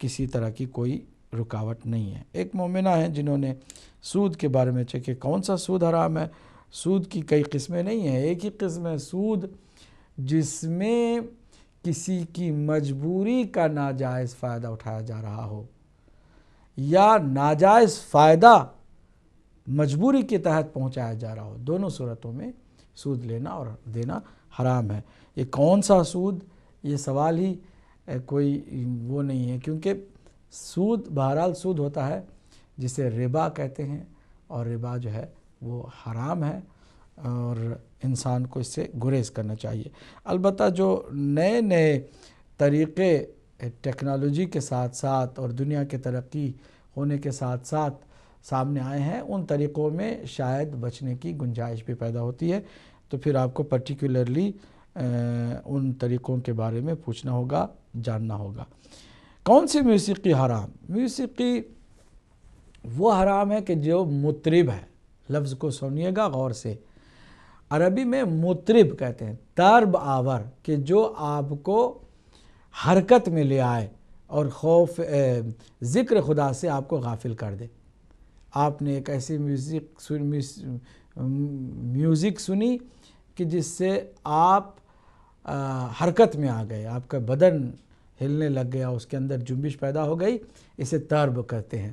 کسی طرح کی کوئی رکاوٹ نہیں ہے۔ ایک مومنہ ہیں جنہوں نے سود کے بارے میں کہ کون سا سود حرام ہے۔ سود کی کئی قسمیں نہیں ہیں، ایک ہی قسم ہے سود جس میں کسی کی مجبوری کا ناجائز فائدہ اٹھایا جا رہا ہو، یا ناجائز فائدہ مجبوری کے تحت پہنچایا جا رہا ہو۔ دونوں صورتوں میں سود لینا اور دینا حرام ہے۔ یہ کون سا سود، یہ سوال ہی کوئی وہ نہیں ہے، کیونکہ سود بہرحال سود ہوتا ہے جسے ربا کہتے ہیں، اور ربا جو ہے وہ حرام ہے اور انسان کو اس سے گریز کرنا چاہیے۔ البتہ جو نئے نئے طریقے ٹیکنالوجی کے ساتھ ساتھ اور دنیا کے ترقی ہونے کے ساتھ ساتھ سامنے آئے ہیں، ان طریقوں میں شاید بچنے کی گنجائش بھی پیدا ہوتی ہے، تو پھر آپ کو پرٹیکولرلی ان طریقوں کے بارے میں پوچھنا ہوگا، جاننا ہوگا۔ کون سی موسیقی حرام؟ موسیقی وہ حرام ہے کہ جو مطرب ہے۔ لفظ کو سنیے گا غور سے، عربی میں مطرب کہتے ہیں، طرب آور، کہ جو آپ کو حرکت میں لے آئے اور خوف ذکر خدا سے آپ کو غافل کر دے۔ آپ نے ایک ایسی میوزک سنی کہ جس سے آپ حرکت میں آ گئے، آپ کا بدن ہلنے لگ گیا، اس کے اندر جنبش پیدا ہو گئی، اسے طرب کہتے ہیں۔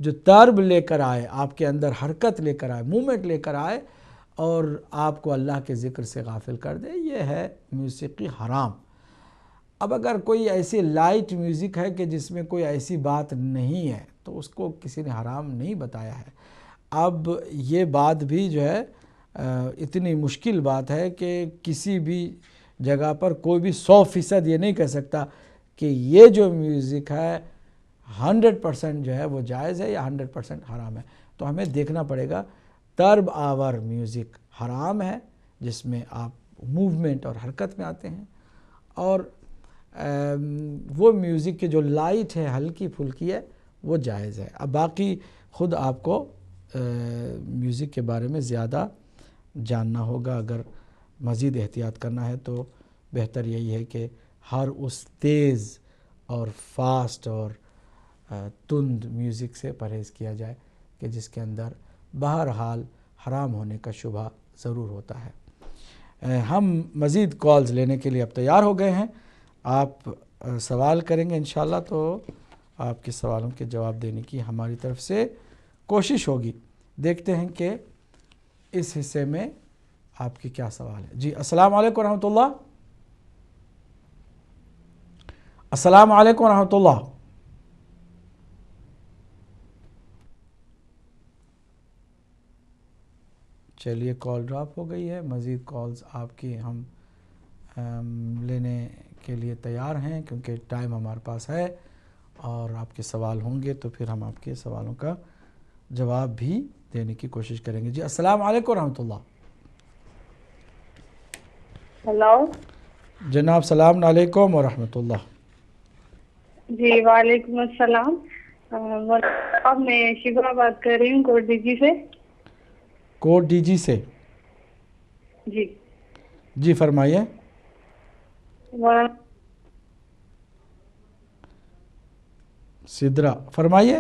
جو طرب لے کر آئے، آپ کے اندر حرکت لے کر آئے، مومنٹ لے کر آئے اور آپ کو اللہ کے ذکر سے غافل کر دے، یہ ہے موسیقی حرام۔ اب اگر کوئی ایسی لائٹ میوزک ہے کہ جس میں کوئی ایسی بات نہیں ہے تو اس کو کسی نے حرام نہیں بتایا ہے۔ اب یہ بات بھی جو ہے اتنی مشکل بات ہے کہ کسی بھی جگہ پر کوئی بھی 100% یہ نہیں کہہ سکتا کہ یہ جو میوزک ہے 100% جو ہے وہ جائز ہے یا 100% حرام ہے۔ تو ہمیں دیکھنا پڑے گا۔ طرب آور میوزک حرام ہے جس میں آپ موومنٹ اور حرکت میں آتے ہیں، اور وہ میوزک کے جو لائٹ ہے، ہلکی پھلکی ہے، وہ جائز ہے۔ اب باقی خود آپ کو میوزک کے بارے میں زیادہ جاننا ہوگا۔ اگر مزید احتیاط کرنا ہے تو بہتر یہی ہے کہ ہر اس تیز اور فاسٹ اور تند میوزک سے پرہیز کیا جائے کہ جس کے اندر بہرحال حرام ہونے کا شبہ ضرور ہوتا ہے۔ ہم مزید کالز لینے کے لیے اب تیار ہو گئے ہیں۔ آپ سوال کریں گے انشاءاللہ تو آپ کے سوالوں کے جواب دینے کی ہماری طرف سے کوشش ہوگی۔ دیکھتے ہیں کہ اس حصے میں آپ کی کیا سوال ہے۔ جی السلام علیکم ورحمۃ اللہ۔ السلام علیکم ورحمۃ اللہ۔ چلیے کال ڈراپ ہو گئی ہے۔ مزید کالز آپ کی ہم لینے کے لیے تیار ہیں کیونکہ ٹائم ہمارے پاس ہے اور آپ کے سوال ہوں گے تو پھر ہم آپ کے سوالوں کا جواب بھی دینے کی کوشش کریں گے۔ جی السلام علیکم ورحمۃ اللہ۔ ہلو جناب سلام علیکم ورحمۃ اللہ۔ جی وعلیکم السلام۔ میں شبہ بات کر رہی ہوں کوٹ ڈی جی سے۔ کوٹ ڈی جی سے؟ جی جی فرمائیے۔ سدرا فرمائیے۔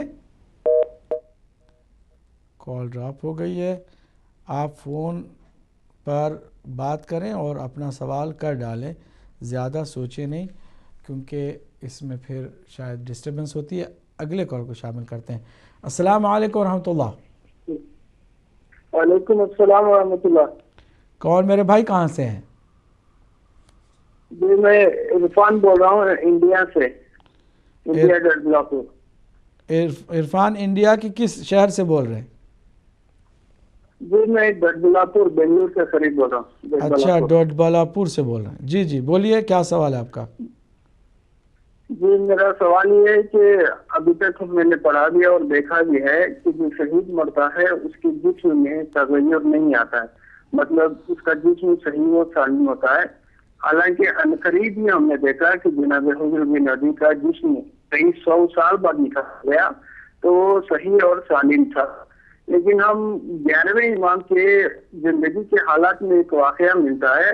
کال ڈراپ ہو گئی ہے۔ آپ فون پر بات کریں اور اپنا سوال کر ڈالیں، زیادہ سوچیں نہیں کیونکہ اس میں پھر شاید ڈسٹربنس ہوتی ہے۔ اگلے کال کو شامل کرتے ہیں۔ السلام علیکم ورحمۃ اللہ۔ وعلیکم السلام ورحمۃ اللہ۔ کون میرے بھائی کہاں سے ہیں؟ جی میں عرفان بول رہا ہوں انڈیا سے، انڈیا ڈڈبلاپور۔ عرفان انڈیا کی کس شہر سے بول رہے ہیں؟ جی میں ڈڈبلاپور بنگلور کے قریب بول رہا ہوں۔ اچھا ڈڈبلاپور سے بول رہے ہیں۔ جی جی بولیے، کیا سوال ہے آپ کا؟ جی میرا سوال یہ ہے کہ ابھی تک میں نے پڑھا بھی اور دیکھا بھی ہے کہ جو شہید مرتا ہے اس کے جسم میں تغیر نہیں آتا ہے، مطلب اس کا جسم صحیح و سالم ہوتا ہے۔ حالانکہ عنقریب ہی ہم نے دیکھا کہ جناب حضرت بن نبی کا جسم کئی 100 سال بعد نکالا گیا تو وہ صحیح اور سالم تھا، لیکن ہم 11ویں امام کے زندگی کے حالات میں ایک واقعہ ملتا ہے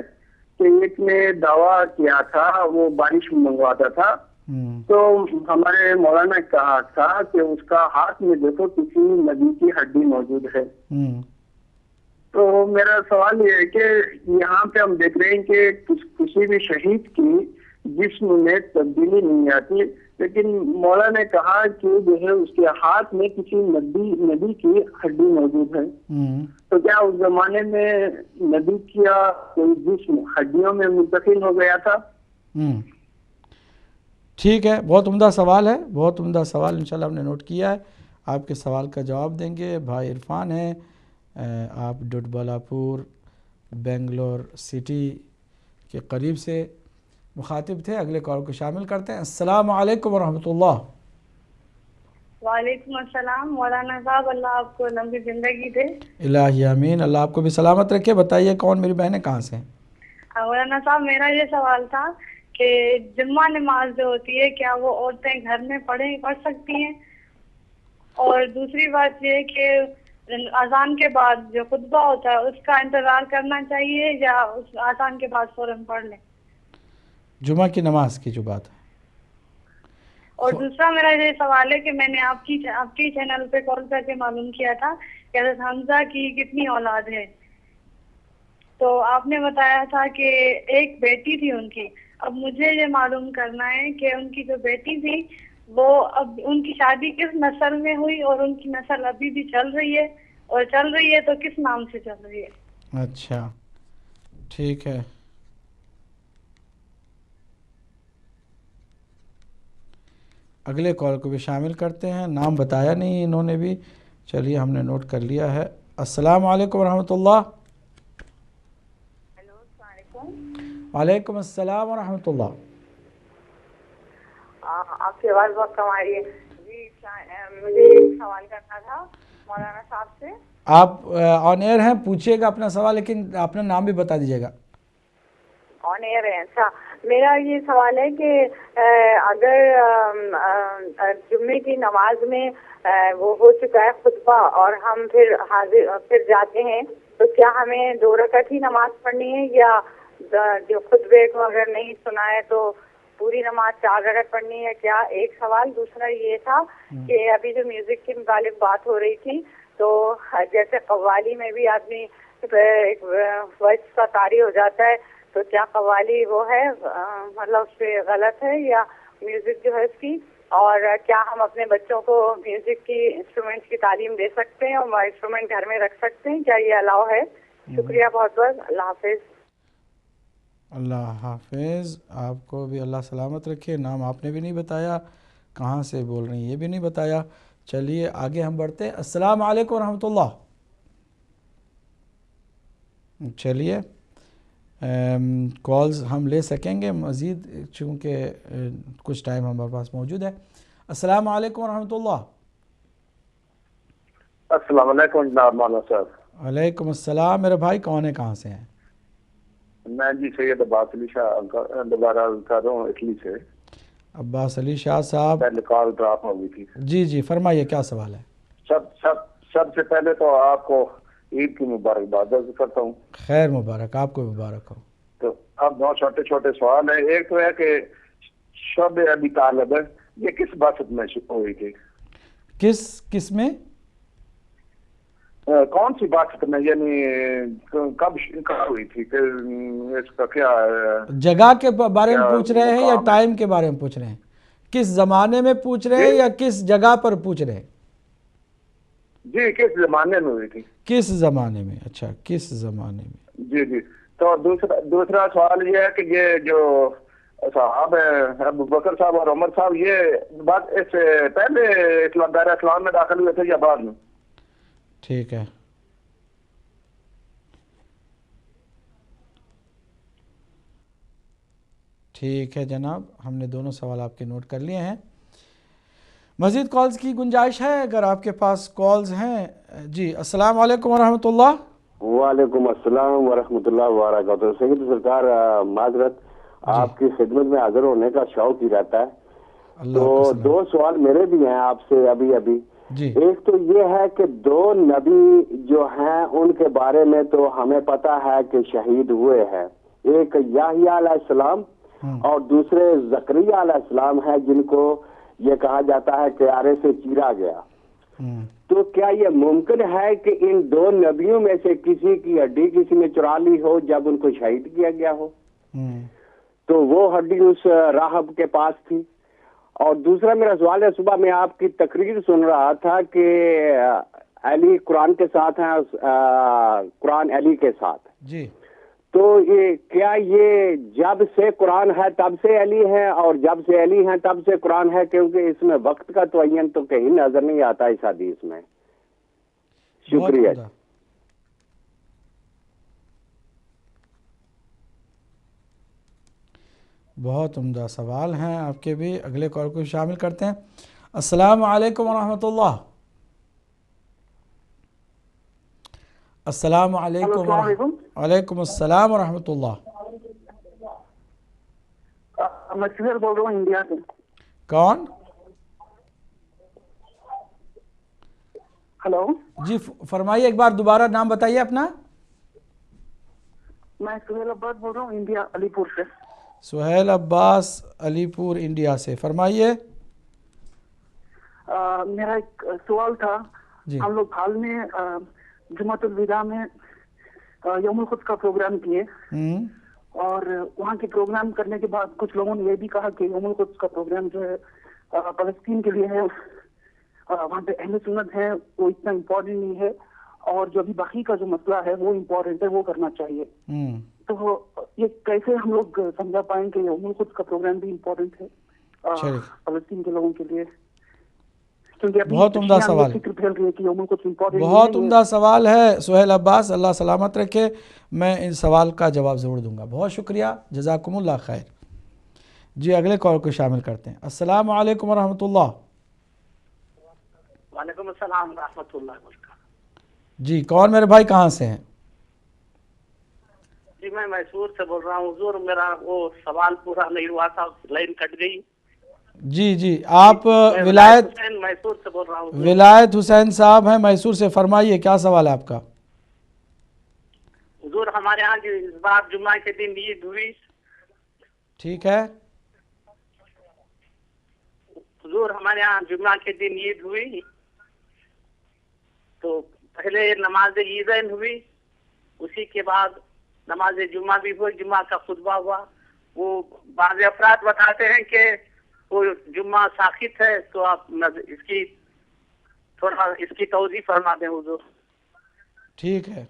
کہ ایک نے دعویٰ کیا تھا، وہ بارش منگواتا تھا تو ہمارے مولانا نے کہا تھا کہ اس کا ہاتھ میں دیکھو کسی نبی کی ہڈی موجود ہے. تو میرا سوال یہ ہے کہ یہاں پہ ہم دیکھ رہے ہیں کہ کسی بھی شہید کی جسم میں تبدیلی نہیں آتی، لیکن مولا نے کہا کہ جو ہے اس کے ہاتھ میں کسی نبی کی ہڈی موجود ہے. تو کیا اس زمانے میں نبی کا کوئی جسم ہڈیوں میں منتقل ہو گیا تھا؟ ٹھیک ہے، بہت عمدہ سوال ہے، بہت عمدہ سوال، انشاءاللہ ہم نے نوٹ کیا ہے. آپ کے سوال کا جواب دیں گے. بھائی عرفان ہیں، آپ ڈڈبلاپور بنگلور سٹی کے قریب سے مخاطب تھے. اگلے کال کو شامل کرتے ہیں. السلام علیکم ورحمۃ اللہ. وعلیکم السلام مولانا صاحب، اللہ آپ کو لمبی زندگی دے. الہی آمین، اللہ آپ کو بھی سلامت رکھے. بتائیے کون میری بہنیں کہاں سے ہیں؟ مولانا صاحب میرا یہ سوال تھا کہ جمعہ نماز جو ہوتی ہے کیا وہ عورتیں گھر میں پڑھ سکتی ہیں؟ اور دوسری بات یہ کہ اذان کے بعد جو خطبہ ہوتا ہے اس کا انتظار کرنا چاہیے یا اس اذان کے بعد فوراً پڑھ لیں؟ جمعہ کی نماز کی جو بات ہے. اور دوسرا میرا یہ سوال ہے کہ میں نے آپ کی چینل پہ کال کر کے معلوم کیا تھا کہ حضرت حمزہ کی کتنی اولاد ہے، تو آپ نے بتایا تھا کہ ایک بیٹی تھی ان کی. اب مجھے یہ معلوم کرنا ہے کہ ان کی جو بیٹی تھی وہ اب ان کی شادی کس نسل میں ہوئی اور ان کی نسل ابھی بھی چل رہی ہے، اور چل رہی ہے تو کس نام سے چل رہی ہے؟ اچھا ٹھیک ہے. اگلے کال کو بھی شامل کرتے ہیں. نام بتایا نہیں انہوں نے بھی، چلیے ہم نے نوٹ کر لیا ہے. السلام علیکم ورحمۃ اللہ. ہیلو السلام علیکم. وعلیکم السلام ورحمۃ اللہ. آپ کی آواز بہت کم آ رہی ہے. جی مجھے ایک سوال کرنا تھا مولانا صاحب سے. آپ آن ایئر ہیں، پوچھیے گا اپنا سوال، لیکن اپنا نام بھی بتا دیجیے گا. آن ایئر ہے. اچھا، میرا یہ سوال ہے کہ اگر جمعے کی نماز میں وہ ہو چکا ہے خطبہ اور ہم پھر جاتے ہیں تو کیا ہمیں 2 رکعت ہی نماز پڑھنی ہے، یا جو خطبے کو اگر نہیں سنا ہے تو پوری نماز 4 رکعت پڑھنی ہے کیا؟ ایک سوال. دوسرا یہ تھا کہ ابھی جو میوزک کے متعلق بات ہو رہی تھی، تو جیسے قوالی میں بھی آدمی ایک وقت کا طاری ہو جاتا ہے، تو کیا قوالی وہ ہے مطلب اس پہ غلط ہے یا میوزک جو ہے اس کی؟ اور کیا ہم اپنے بچوں کو میوزک کی انسٹرومنٹ کی تعلیم دے سکتے ہیں اور انسٹرومنٹ گھر میں رکھ سکتے ہیں؟ کیا یہ الاؤ ہے؟ شکریہ بہت بہت. اللہ حافظ. اللہ حافظ. آپ کو بھی اللہ سلامت رکھے. نام آپ نے بھی نہیں بتایا، کہاں سے بول رہی ہیں یہ بھی نہیں بتایا. چلیے آگے ہم بڑھتے ہیں. السلام علیکم ورحمۃ اللہ. چلیے کالز ہم لے سکیں گے مزید چونکہ کچھ ٹائم ہمارے پاس موجود ہے. السلام علیکم ورحمۃ اللہ. السلام علیکم جناب مولانا صاحب. وعلیکم السلام. میرے بھائی کون ہے، کہاں سے ہیں؟ میں جی سید عباس علی شاہ دوبارہ کر رہا ہوں اٹلی سے. عباس علی شاہ صاحب، پہلے کال ڈراپ ہو گئی تھی. جی جی فرمائیے کیا سوال ہے؟ سب سے پہلے تو آپ کو عید کی مبارکباد عرض کرتا ہوں. خیر مبارک، آپ کو مبارک ہو. تو اب 2 چھوٹے چھوٹے سوال ہیں. ایک تو ہے کہ شب ابی طالب یہ کس باسط میں ہوئی تھی؟ کس میں؟ کون سی باسط میں، یعنی کب ہوئی تھی؟ کہ اس کا کیا جگہ کے بارے میں پوچھ رہے ہیں یا ٹائم کے بارے میں پوچھ رہے ہیں؟ کس زمانے میں پوچھ رہے ہیں یا کس جگہ پر پوچھ رہے ہیں؟ جی کس زمانے میں ہوئی تھی. کس زمانے میں؟ اچھا کس زمانے میں. جی جی. تو دوسرا سوال یہ ہے کہ یہ جو صاحب ہیں ابو بکر صاحب اور عمر صاحب، یہ بات اس سے پہلے دائرہ اسلام میں داخل ہوئے تھے یا بعد میں؟ ٹھیک ہے. ٹھیک ہے جناب، ہم نے دونوں سوال آپ کے نوٹ کر لیے ہیں. مزید کالز کی گنجائش ہے اگر آپ کے پاس کالز ہیں. جی السلام علیکم ورحمۃ اللہ. وعلیکم السلام ورحمۃ اللہ وبرکاتہ. سید سرکار معذرت، آپ کی خدمت میں حاضر ہونے کا شوق ہی رہتا ہے. تو 2 سوال میرے بھی ہیں آپ سے ابھی. ایک تو یہ ہے کہ 2 نبی جو ہیں ان کے بارے میں تو ہمیں پتہ ہے کہ شہید ہوئے ہیں. ایک یحییٰ علیہ السلام اور دوسرے زکریا علیہ السلام ہے جن کو یہ کہا جاتا ہے کہ آرے سے چیرا گیا. تو کیا یہ ممکن ہے کہ ان دو نبیوں میں سے کسی کی ہڈی کسی نے چرا لی ہو جب ان کو شہید کیا گیا ہو؟ تو وہ ہڈی اس راہب کے پاس تھی. اور دوسرا میرا سوال ہے، صبح میں آپ کی تقریر سن رہا تھا کہ علی قرآن کے ساتھ ہیں، قرآن علی کے ساتھ. جی. تو یہ کیا یہ جب سے قرآن ہے تب سے علی ہے اور جب سے علی ہیں تب سے قرآن ہے؟ کیونکہ اس میں وقت کا تعین تو کہیں نظر نہیں آتا اس حدیث میں. شکریہ. بہت عمدہ سوال ہیں آپ کے بھی. اگلے کال کو شامل کرتے ہیں. السلام علیکم ورحمۃ اللہ. السلام علیکم. وعلیکم السلام ورحمۃ اللہ. میں سہیل بول رہا ہوں انڈیا سے. کون؟ ہلو جی فرمائیے، ایک بار دوبارہ نام بتائیے اپنا. میں سہیل عباس بول رہا ہوں انڈیا، علی پور سے. سہیل عباس علی پور انڈیا سے، فرمائیے. میرا ایک سوال تھا. ہم لوگ حال میں جمعۃ الوداع میں یوم القدس کا پروگرام کیے، اور وہاں کے پروگرام کرنے کے بعد کچھ لوگوں نے یہ بھی کہا کہ یوم القدس کا پروگرام جو ہے فلسطین کے لیے ہے، وہاں پہ اہل سنت ہے، وہ اتنا امپورٹنٹ نہیں ہے، اور جو بھی باقی کا جو مسئلہ ہے وہ امپورٹنٹ ہے، وہ کرنا چاہیے. تو یہ کیسے ہم لوگ سمجھا پائیں کہ یوم القدس کا پروگرام بھی امپورٹنٹ ہے فلسطین کے لوگوں کے لیے؟ بہت عمدہ سوال، بہت عمدہ سوال ہے سہیل عباس. اللہ سلامت رکھے. میں ان سوال کا جواب ضرور دوں گا. بہت شکریہ، جزاکم اللہ خیر. جی اگلے کال کو شامل کرتے ہیں. السلام علیکم ورحمۃ اللہ. وعلیکم السلام ورحمۃ اللہ وبرکاتہ. جی کون میرے بھائی، کہاں سے ہیں؟ جی میں میسور سے بول رہا ہوں. حضور میرا وہ سوال پورا نہیں ہوا تھا، لائن کٹ گئی. جی آپ ولایت حسین میسور سے بول رہا ہوں. ولایت حسین صاحب ہیں میسور سے. فرمائیے کیا سوال ہے آپ کا؟ حضور ہمارے یہاں اس بار جمعہ کے دن عید ہوئی. ٹھیک ہے. حضور ہمارے یہاں جمعہ کے دن عید ہوئی، تو پہلے نماز عیدین ہوئی، اسی کے بعد نماز جمعہ بھی ہوئی، جمعہ کا خطبہ ہوا. وہ بعض افراد بتاتے ہیں کہ وہ جمعہ ساخت ہے، تو آپ اس کی تھوڑا اس کی توضیح فرما دیں حضور. ٹھیک ہے،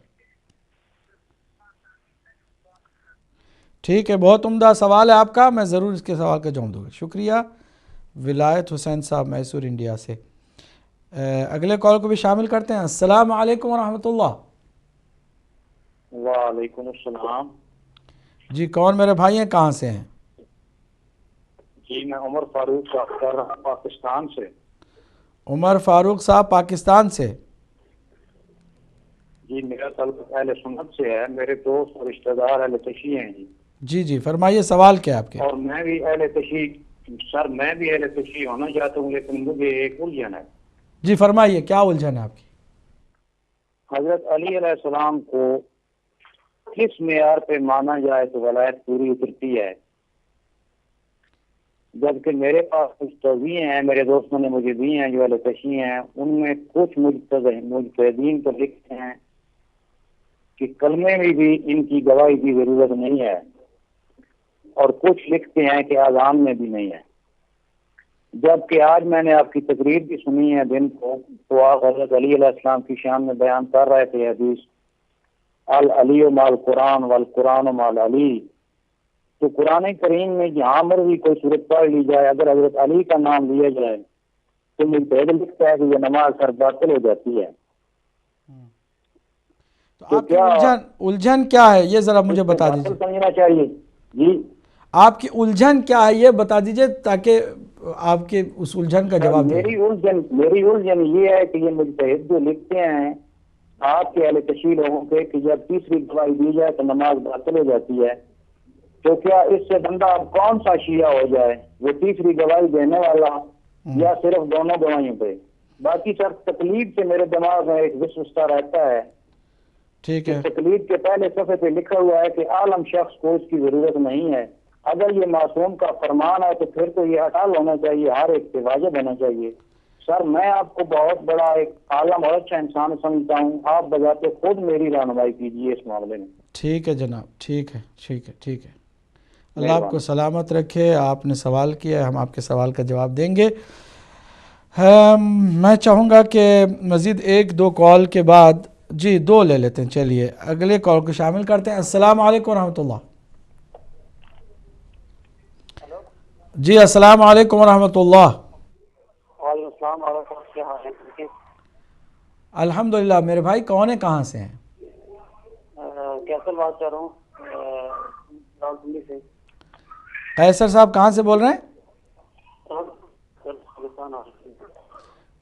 ٹھیک ہے. بہت عمدہ سوال ہے آپ کا، میں ضرور اس کے سوال کا جواب دوں گا. شکریہ ولایت حسین صاحب میسور انڈیا سے. اگلے کال کو بھی شامل کرتے ہیں. السلام علیکم ورحمۃ اللہ. وعلیکم السلام. جی کون میرے بھائی ہیں، کہاں سے ہیں؟ جی میں عمر فاروق صاحب کر رہا ہوں پاکستان سے. عمر فاروق صاحب پاکستان سے. جی میرا تعلق اہل سنت سے ہے، میرے دوست اور رشتہ دار اہل تشیع ہیں. جی فرمائیے سوال کیا آپ کے؟ اور میں بھی اہل تشیع، سر میں بھی اہل تشیع ہونا چاہتا ہوں، لیکن مجھے ایک الجھن ہے. جی فرمائیے کیا الجھن ہے آپ کی؟ حضرت علی علیہ السلام کو کس معیار پہ مانا جائے تو ولایت پوری اترتی ہے؟ جبکہ میرے پاس کچھ توضیح ہیں، میرے دوستوں نے مجھے دی ہیں جو اہل تشیع ہیں، ان میں کچھ مجتہدین تو لکھتے ہیں کہ کلمے میں بھی ان کی گواہی کی ضرورت نہیں ہے، اور کچھ لکھتے ہیں کہ اذان میں بھی نہیں ہے. جبکہ آج میں نے آپ کی تقریر بھی سنی ہے دن کو، تو آپ حضرت علی علیہ السلام کی شان میں بیان کر رہے تھے حدیث العلی مال قرآن والقرآن مال علی. تو قرآن کریم میں جہاں مرضی کوئی صورت پڑھ لی جائے، اگر حضرت علی کا نام لیا جائے تو مجتہد لکھتا ہے کہ یہ نماز سر باطل ہو جاتی ہے. تو آپ کی الجھن کیا ہے یہ ذرا مجھے بتا دیجیے. سمجھنا چاہیے. جی آپ کی الجھن کیا ہے یہ بتا دیجیے تاکہ آپ کے اس الجھن کا جواب دیں. میری الجھن یہ ہے کہ یہ مجتہد جو لکھتے ہیں آپ کے اہل تشیع لوگوں کے کہ جب تیسری گواہی دی جائے تو نماز باطل ہو جاتی ہے، تو کیا اس سے بندہ اب کون سا شیعہ ہو جائے، وہ تیسری گواہی دینے والا یا صرف دونوں گواہیوں پہ؟ باقی سر تقلید سے میرے دماغ میں ایک وسوسہ رہتا ہے. ٹھیک ہے. تقلید کے پہلے صفحے پہ لکھا ہوا ہے کہ عالم شخص کو اس کی ضرورت نہیں ہے، اگر یہ معصوم کا فرمان ہے تو پھر تو یہ حلال ہونا چاہیے، ہر ایک سے واجب ہونا چاہیے۔ سر میں آپ کو بہت بڑا ایک عالم اور اچھا انسان سمجھتا ہوں، آپ بجاتے خود میری رہنمائی کیجیے اس معاملے میں۔ ٹھیک ہے جناب، ٹھیک ہے، ٹھیک ہے، ٹھیک ہے، اللہ آپ کو سلامت رکھے۔ آپ نے سوال کیا ہے، ہم آپ کے سوال کا جواب دیں گے۔ میں چاہوں گا کہ مزید 1-2 کال کے بعد، جی 2 لے لیتے ہیں، چلیے اگلے کال کو شامل کرتے ہیں۔ السلام علیکم ورحمۃ اللہ۔ جی السلام علیکم ورحمۃ اللہ۔ وعلیکم السلام ورحمۃ اللہ، کیا حال ہے؟ الحمدللہ۔ میرے بھائی کون ہے، کہاں سے ہیں؟ کیسر بات کر رہا ہوں، راولپنڈی سے۔ قیصر صاحب کہاں سے بول رہے ہیں؟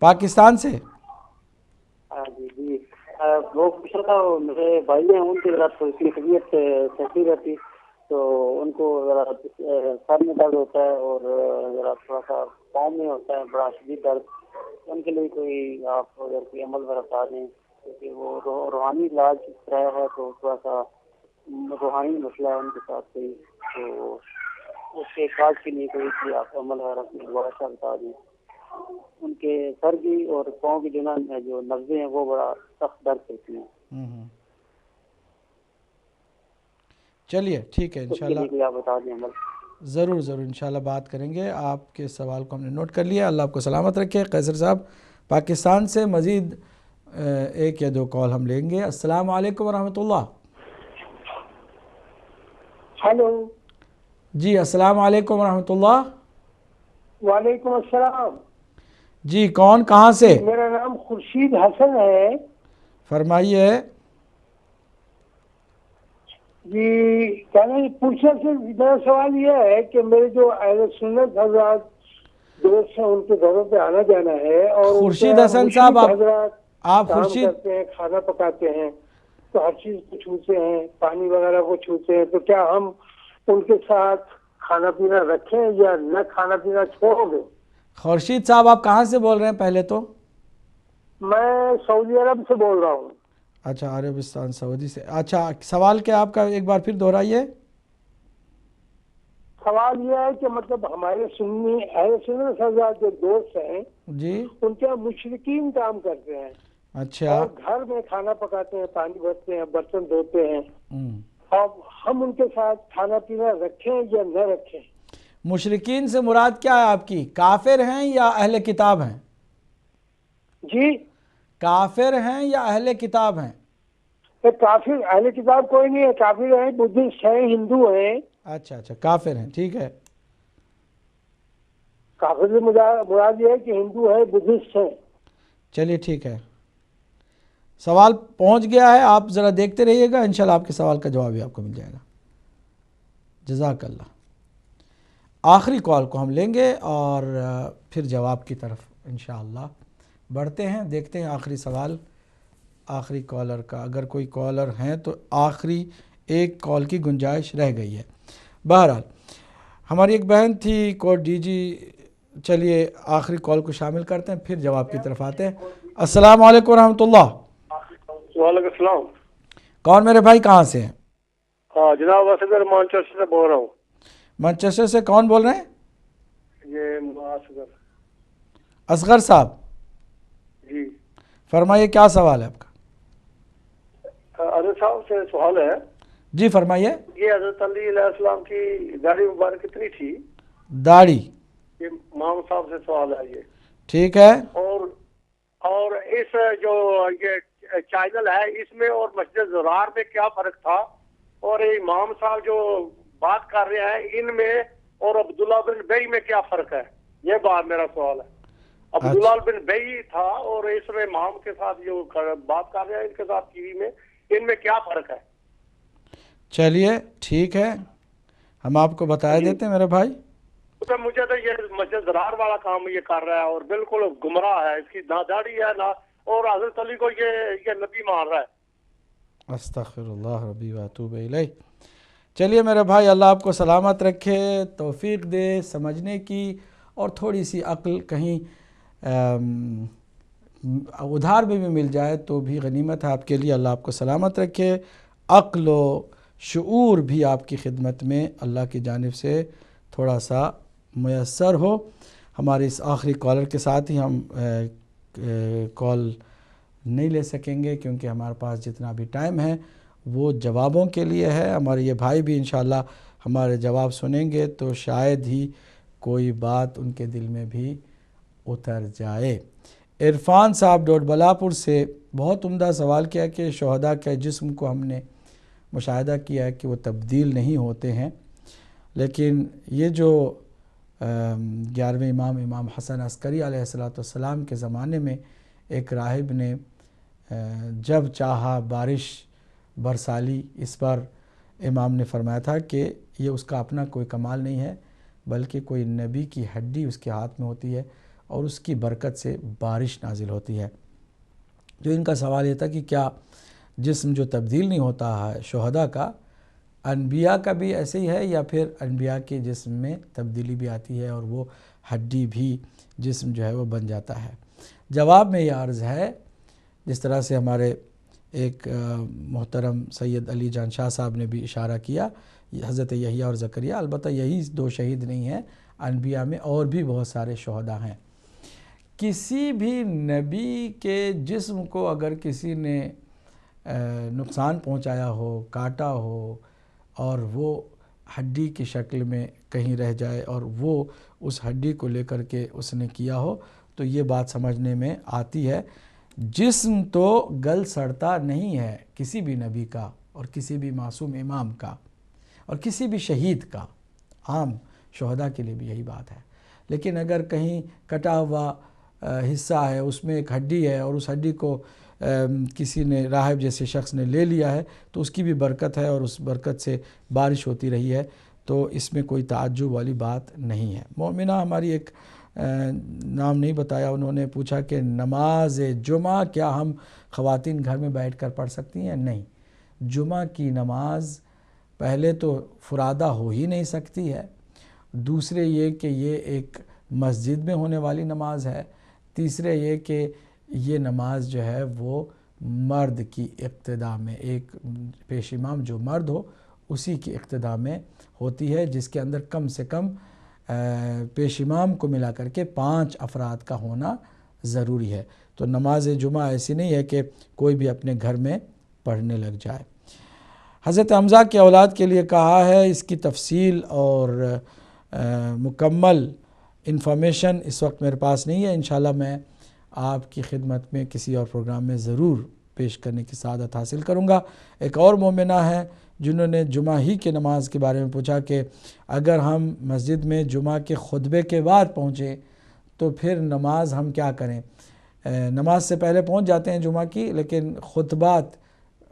پاکستان سے؟ جی جی، وہ پوچھ رہا تھا، میرے بھائی ہیں، ان کی ذرا تھوڑی سی طبیعت صحیح رہتی تو ان کو ذرا سر میں درد ہوتا ہے اور ذرا تھوڑا سا پاؤں میں ہوتا ہے بڑا شدید درد، ان کے لیے کوئی آپ اگر کوئی عمل وغیرہ بتا دیں، کیونکہ وہ روحانی علاج کرایا ہے تو تھوڑا سا روحانی مسئلہ ہے ان کے ساتھ کوئی، تو اس کے علاج کے لیے کوئی آپ عمل وغیرہ بڑا بتا دیں۔ ان کے سر کی اور پاؤں کی جو نبضیں ہیں وہ بڑا سخت درد کرتی ہیں۔ چلیے ٹھیک ہے، انشاءاللہ آپ بتا دیں عمل۔ ضرور ضرور انشاءاللہ بات کریں گے۔ آپ کے سوال کو ہم نے نوٹ کر لیا، اللہ آپ کو سلامت رکھے۔ قیصر صاحب پاکستان سے مزید 1 یا 2 کال ہم لیں گے۔ السلام علیکم ورحمۃ اللہ۔ ہلو جی السلام علیکم ورحمۃ اللہ۔ وعلیکم السلام۔ جی کون، کہاں سے؟ میرا نام خورشید حسن ہے۔ فرمائیے۔ جی کہنا پوچھنے سے میرا سوال یہ ہے کہ میرے جو اہل سنت حضرات دوست ہیں ان کے گھروں پہ آنا جانا ہے، اور خورشید حسن صاحب آپ خورشید کرتے ہیں، کھانا پکاتے ہیں تو ہر چیز کو چھوتے ہیں، پانی وغیرہ کو چھوتے ہیں، تو کیا ہم ان کے ساتھ کھانا پینا رکھیں یا نہ کھانا پینا چھوڑو گے؟ خورشید صاحب آپ کہاں سے بول رہے ہیں پہلے تو؟ میں سعودی عرب سے بول رہا ہوں۔ اچھا عربستان، سعودی سے۔ اچھا سوال کیا آپ کا، ایک بار پھر دہرائیے۔ سوال یہ ہے کہ مطلب ہمارے سنی اہل سنت حضرات جو دوست ہیں جی ان کے مشرکین کام کرتے ہیں، اچھا، اور گھر میں کھانا پکاتے ہیں، پانی بھرتے ہیں، برتن دھوتے ہیں، اب ہم ان کے ساتھ کھانا پینا رکھیں یا نہ رکھیں؟ مشرکین سے مراد کیا ہے آپ کی؟ کافر ہیں یا اہل کتاب ہیں؟ جی کافر ہیں یا اہل کتاب ہیں؟ کافر اہل کتاب کوئی نہیں ہے، کافر ہیں، بدھسٹ ہیں، ہندو ہیں۔ اچھا اچھا کافر ہیں، ٹھیک ہے۔ کافر سے مراد یہ ہے کہ ہندو ہے، بدھسٹ ہے۔ چلیے ٹھیک ہے، سوال پہنچ گیا ہے، آپ ذرا دیکھتے رہیے گا، انشاءاللہ آپ کے سوال کا جواب بھی آپ کو مل جائے گا۔ جزاک اللہ۔ آخری کال کو ہم لیں گے اور پھر جواب کی طرف انشاءاللہ بڑھتے ہیں۔ دیکھتے ہیں آخری سوال آخری کالر کا، اگر کوئی کالر ہیں تو آخری 1 کال کی گنجائش رہ گئی ہے۔ بہرحال ہماری ایک بہن تھی کوٹ ڈی جی، چلیے آخری کال کو شامل کرتے ہیں پھر جواب کی طرف آتے ہیں۔ السلام علیکم ورحمۃ اللہ۔ وعلیکم السلام۔ کون میرے بھائی، کہاں سے ہیں؟ ہاں جناب اصغر مانچسٹر سے بول رہا ہوں۔ مانچسٹر سے کون بول رہے ہیں؟ یہ اصغر صاحب، جی فرمائیے کیا سوال ہے آپ کا؟ حضرت صاحب سے سوال ہے۔ جی فرمائیے۔ یہ حضرت علی علیہ السلام کی داڑھی مبارک کتنی تھی؟ داڑھی؟ یہ امام صاحب سے سوال ہے یہ، ٹھیک ہے۔ اور اس جو یہ چینل ہے اس میں اور مسجد زرار میں کیا فرق تھا، اور امام صاحب جو بات کر رہے ہیں ان میں اور عبداللہ بن بئی میں کیا فرق ہے؟ یہ بات میرا سوال ہے۔ عبداللہ بن بئی تھا اور اس میں امام کے ساتھ جو بات کر رہے ہیں ان کے ساتھ ٹی وی میں، ان میں کیا فرق ہے؟ چلیے ٹھیک ہے، ہم آپ کو بتا دیتے ہیں میرے بھائی۔ مجھے تو یہ مسجد زرار والا کام یہ کر رہا ہے اور بالکل گمراہ ہے، اس کی نہ داڑھی ہے نہ، اور حضرت علی کو یہ نبی مان رہا ہے۔ استغفر اللہ ربی واتوب الیہ۔ چلیے میرے بھائی، اللہ آپ کو سلامت رکھے، توفیق دے سمجھنے کی، اور تھوڑی سی عقل کہیں ادھار میں بھی مل جائے تو بھی غنیمت ہے آپ کے لیے۔ اللہ آپ کو سلامت رکھے، عقل و شعور بھی آپ کی خدمت میں اللہ کی جانب سے تھوڑا سا میسر ہو۔ ہمارے اس آخری کالر کے ساتھ ہی ہم کال نہیں لے سکیں گے، کیونکہ ہمارے پاس جتنا بھی ٹائم ہے وہ جوابوں کے لیے ہے۔ ہمارے یہ بھائی بھی انشاءاللہ ہمارے جواب سنیں گے تو شاید ہی کوئی بات ان کے دل میں بھی اتر جائے۔ عرفان صاحب ڈوڈ بلاپور سے بہت عمدہ سوال کیا کہ شہداء کے جسم کو ہم نے مشاہدہ کیا ہے کہ وہ تبدیل نہیں ہوتے ہیں، لیکن یہ جو 11ویں امام حسن عسکری علیہ السلام کے زمانے میں ایک راہب نے جب چاہا بارش برسالی، اس پر امام نے فرمایا تھا کہ یہ اس کا اپنا کوئی کمال نہیں ہے، بلکہ کوئی نبی کی ہڈی اس کے ہاتھ میں ہوتی ہے اور اس کی برکت سے بارش نازل ہوتی ہے۔ جو ان کا سوال یہ تھا کہ کیا جسم جو تبدیل نہیں ہوتا ہے شہداء کا، انبیاء کا بھی ایسے ہی ہے، یا پھر انبیاء کے جسم میں تبدیلی بھی آتی ہے اور وہ ہڈی بھی جسم جو ہے وہ بن جاتا ہے؟ جواب میں یہ عرض ہے، جس طرح سے ہمارے ایک محترم سید علی جان شاہ صاحب نے بھی اشارہ کیا، حضرت یحییٰ اور زکریا، البتہ یہی 2 شہید نہیں ہیں، انبیاء میں اور بھی بہت سارے شہداء ہیں۔ کسی بھی نبی کے جسم کو اگر کسی نے نقصان پہنچایا ہو، کاٹا ہو، اور وہ ہڈی کی شکل میں کہیں رہ جائے اور وہ اس ہڈی کو لے کر کے اس نے کیا ہو، تو یہ بات سمجھنے میں آتی ہے۔ جسم تو گل سڑتا نہیں ہے کسی بھی نبی کا اور کسی بھی معصوم امام کا اور کسی بھی شہید کا، عام شہداء کے لیے بھی یہی بات ہے۔ لیکن اگر کہیں کٹا ہوا حصہ ہے، اس میں ایک ہڈی ہے اور اس ہڈی کو کسی نے راہب جیسے شخص نے لے لیا ہے تو اس کی بھی برکت ہے اور اس برکت سے بارش ہوتی رہی ہے، تو اس میں کوئی تعجب والی بات نہیں ہے۔ مومنہ ہماری ایک نام نہیں بتایا، انہوں نے پوچھا کہ نماز جمعہ کیا ہم خواتین گھر میں بیٹھ کر پڑھ سکتی ہیں؟ نہیں، جمعہ کی نماز پہلے تو فرادہ ہو ہی نہیں سکتی ہے، دوسرے یہ کہ یہ ایک مسجد میں ہونے والی نماز ہے، تیسرے یہ کہ یہ نماز جو ہے وہ مرد کی اقتداء میں، ایک پیش امام جو مرد ہو اسی کی اقتداء میں ہوتی ہے، جس کے اندر کم سے کم پیش امام کو ملا کر کے 5 افراد کا ہونا ضروری ہے۔ تو نماز جمعہ ایسی نہیں ہے کہ کوئی بھی اپنے گھر میں پڑھنے لگ جائے۔ حضرت حمزہ کی اولاد کے لیے کہا ہے، اس کی تفصیل اور مکمل انفارمیشن اس وقت میرے پاس نہیں ہے، انشاءاللہ میں آپ کی خدمت میں کسی اور پروگرام میں ضرور پیش کرنے کی سعادت حاصل کروں گا۔ ایک اور مومنہ ہے جنہوں نے جمعہ ہی کی نماز کے بارے میں پوچھا کہ اگر ہم مسجد میں جمعہ کے خطبے کے بعد پہنچے تو پھر نماز ہم کیا کریں؟ نماز سے پہلے پہنچ جاتے ہیں جمعہ کی، لیکن خطبات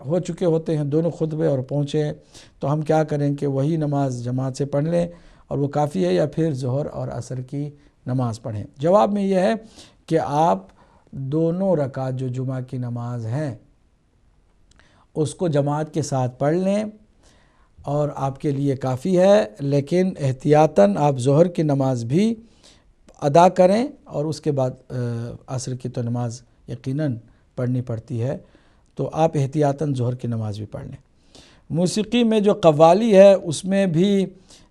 ہو چکے ہوتے ہیں دونوں خطبے اور پہنچے ہیں، تو ہم کیا کریں کہ وہی نماز جماعت سے پڑھ لیں اور وہ کافی ہے، یا پھر ظہر اور عصر کی نماز پڑھیں؟ جواب میں یہ ہے کہ آپ دونوں رکعت جو جمعہ کی نماز ہیں اس کو جماعت کے ساتھ پڑھ لیں اور آپ کے لیے کافی ہے، لیکن احتیاطاً آپ ظہر کی نماز بھی ادا کریں اور اس کے بعد عصر کی تو نماز یقیناً پڑھنی پڑتی ہے، تو آپ احتیاطاً ظہر کی نماز بھی پڑھ لیں۔ موسیقی میں جو قوالی ہے اس میں بھی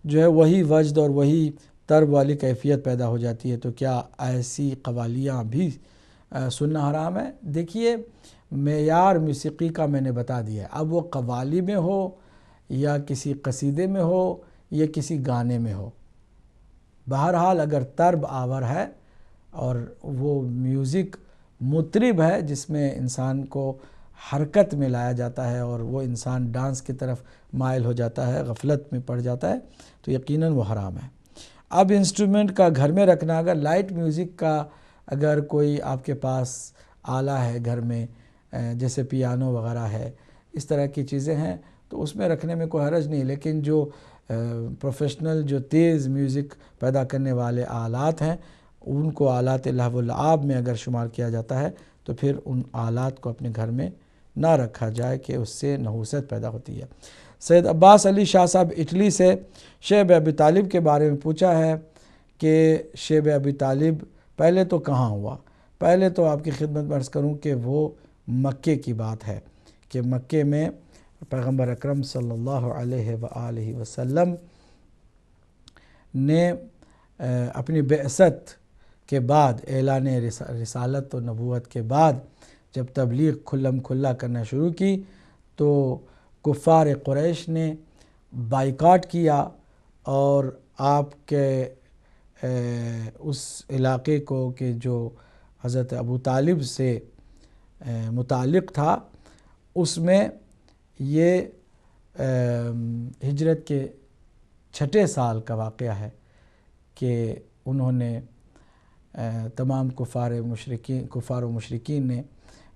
جو ہے وہی وجد اور وہی طرب والی کیفیت پیدا ہو جاتی ہے، تو کیا ایسی قوالیاں بھی سننا حرام ہے؟ دیکھیے، معیار موسیقی کا میں نے بتا دیا ہے، اب وہ قوالی میں ہو یا کسی قصیدے میں ہو یا کسی گانے میں ہو، بہرحال اگر طرب آور ہے اور وہ میوزک مطرب ہے جس میں انسان کو حرکت میں لایا جاتا ہے اور وہ انسان ڈانس کی طرف مائل ہو جاتا ہے، غفلت میں پڑ جاتا ہے، تو یقیناً وہ حرام ہے۔ اب انسٹرومنٹ کا گھر میں رکھنا، اگر لائٹ میوزک کا اگر کوئی آپ کے پاس آلہ ہے گھر میں، جیسے پیانو وغیرہ ہے، اس طرح کی چیزیں ہیں، تو اس میں رکھنے میں کوئی حرج نہیں، لیکن جو پروفیشنل جو تیز میوزک پیدا کرنے والے آلات ہیں ان کو آلات لہو و لعب میں اگر شمار کیا جاتا ہے تو پھر ان آلات کو اپنے گھر میں نہ رکھا جائے کہ اس سے نحوست پیدا ہوتی ہے۔ سید عباس علی شاہ صاحب اٹلی سے شیب ابی طالب کے بارے میں پوچھا ہے کہ شیب ابی طالب پہلے تو کہاں ہوا؟ پہلے تو آپ کی خدمت میں عرض کروں کہ وہ مکے کی بات ہے کہ مکے میں پیغمبر اکرم صلی اللہ علیہ وآلہ وسلم نے اپنی بعثت کے بعد، اعلان رسالت و نبوت کے بعد جب تبلیغ کھلم کھلا کرنا شروع کی تو کفار قریش نے بائیکاٹ کیا اور آپ کے اس علاقے کو کہ جو حضرت ابو طالب سے متعلق تھا اس میں یہ ہجرت کے 6 سال کا واقعہ ہے کہ انہوں نے تمام کفار و مشرکین نے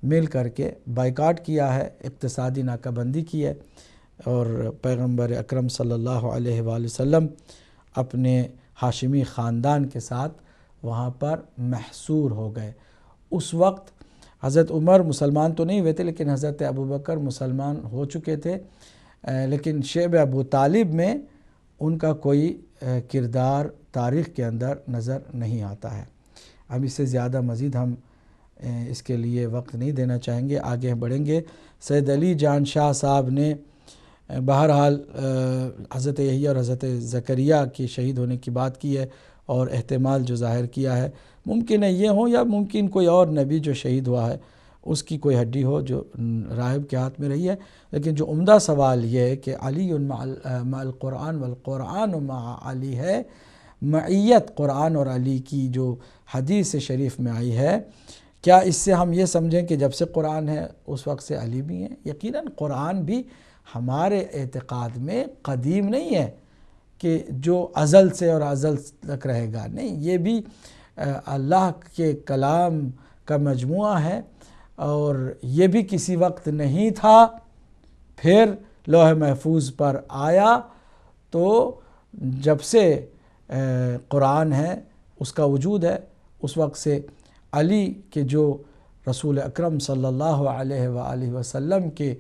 مل کر کے بائیکاٹ کیا ہے، اقتصادی ناکہ بندی کی ہے، اور پیغمبر اکرم صلی اللہ علیہ وآلہ وسلم اپنے ہاشمی خاندان کے ساتھ وہاں پر محصور ہو گئے۔ اس وقت حضرت عمر مسلمان تو نہیں ہوئے تھے، لیکن حضرت ابوبکر مسلمان ہو چکے تھے، لیکن شیب ابو طالب میں ان کا کوئی کردار تاریخ کے اندر نظر نہیں آتا ہے۔ اب اس سے زیادہ مزید ہم اس کے لیے وقت نہیں دینا چاہیں گے، آگے بڑھیں گے۔ سید علی جان شاہ صاحب نے بہرحال حضرت یحییٰ اور حضرت زکریا کی شہید ہونے کی بات کی ہے، اور احتمال جو ظاہر کیا ہے ممکن ہے یہ ہوں، یا ممکن کوئی اور نبی جو شہید ہوا ہے اس کی کوئی ہڈی ہو جو راہب کے ہاتھ میں رہی ہے۔ لیکن جو عمدہ سوال یہ ہے کہ علی مع القرآن والقرآن مع علی ہے، معیت قرآن اور علی کی جو حدیث شریف میں آئی ہے، کیا اس سے ہم یہ سمجھیں کہ جب سے قرآن ہے اس وقت سے علی بھی ہیں؟ یقیناً قرآن بھی ہمارے اعتقاد میں قدیم نہیں ہے کہ جو ازل سے اور ازل تک رہے گا، نہیں، یہ بھی اللہ کے کلام کا مجموعہ ہے، اور یہ بھی کسی وقت نہیں تھا، پھر لوح محفوظ پر آیا، تو جب سے قرآن ہے اس کا وجود ہے، اس وقت سے علی کے جو رسول اکرم صلی اللہ علیہ وآلہ وسلم کے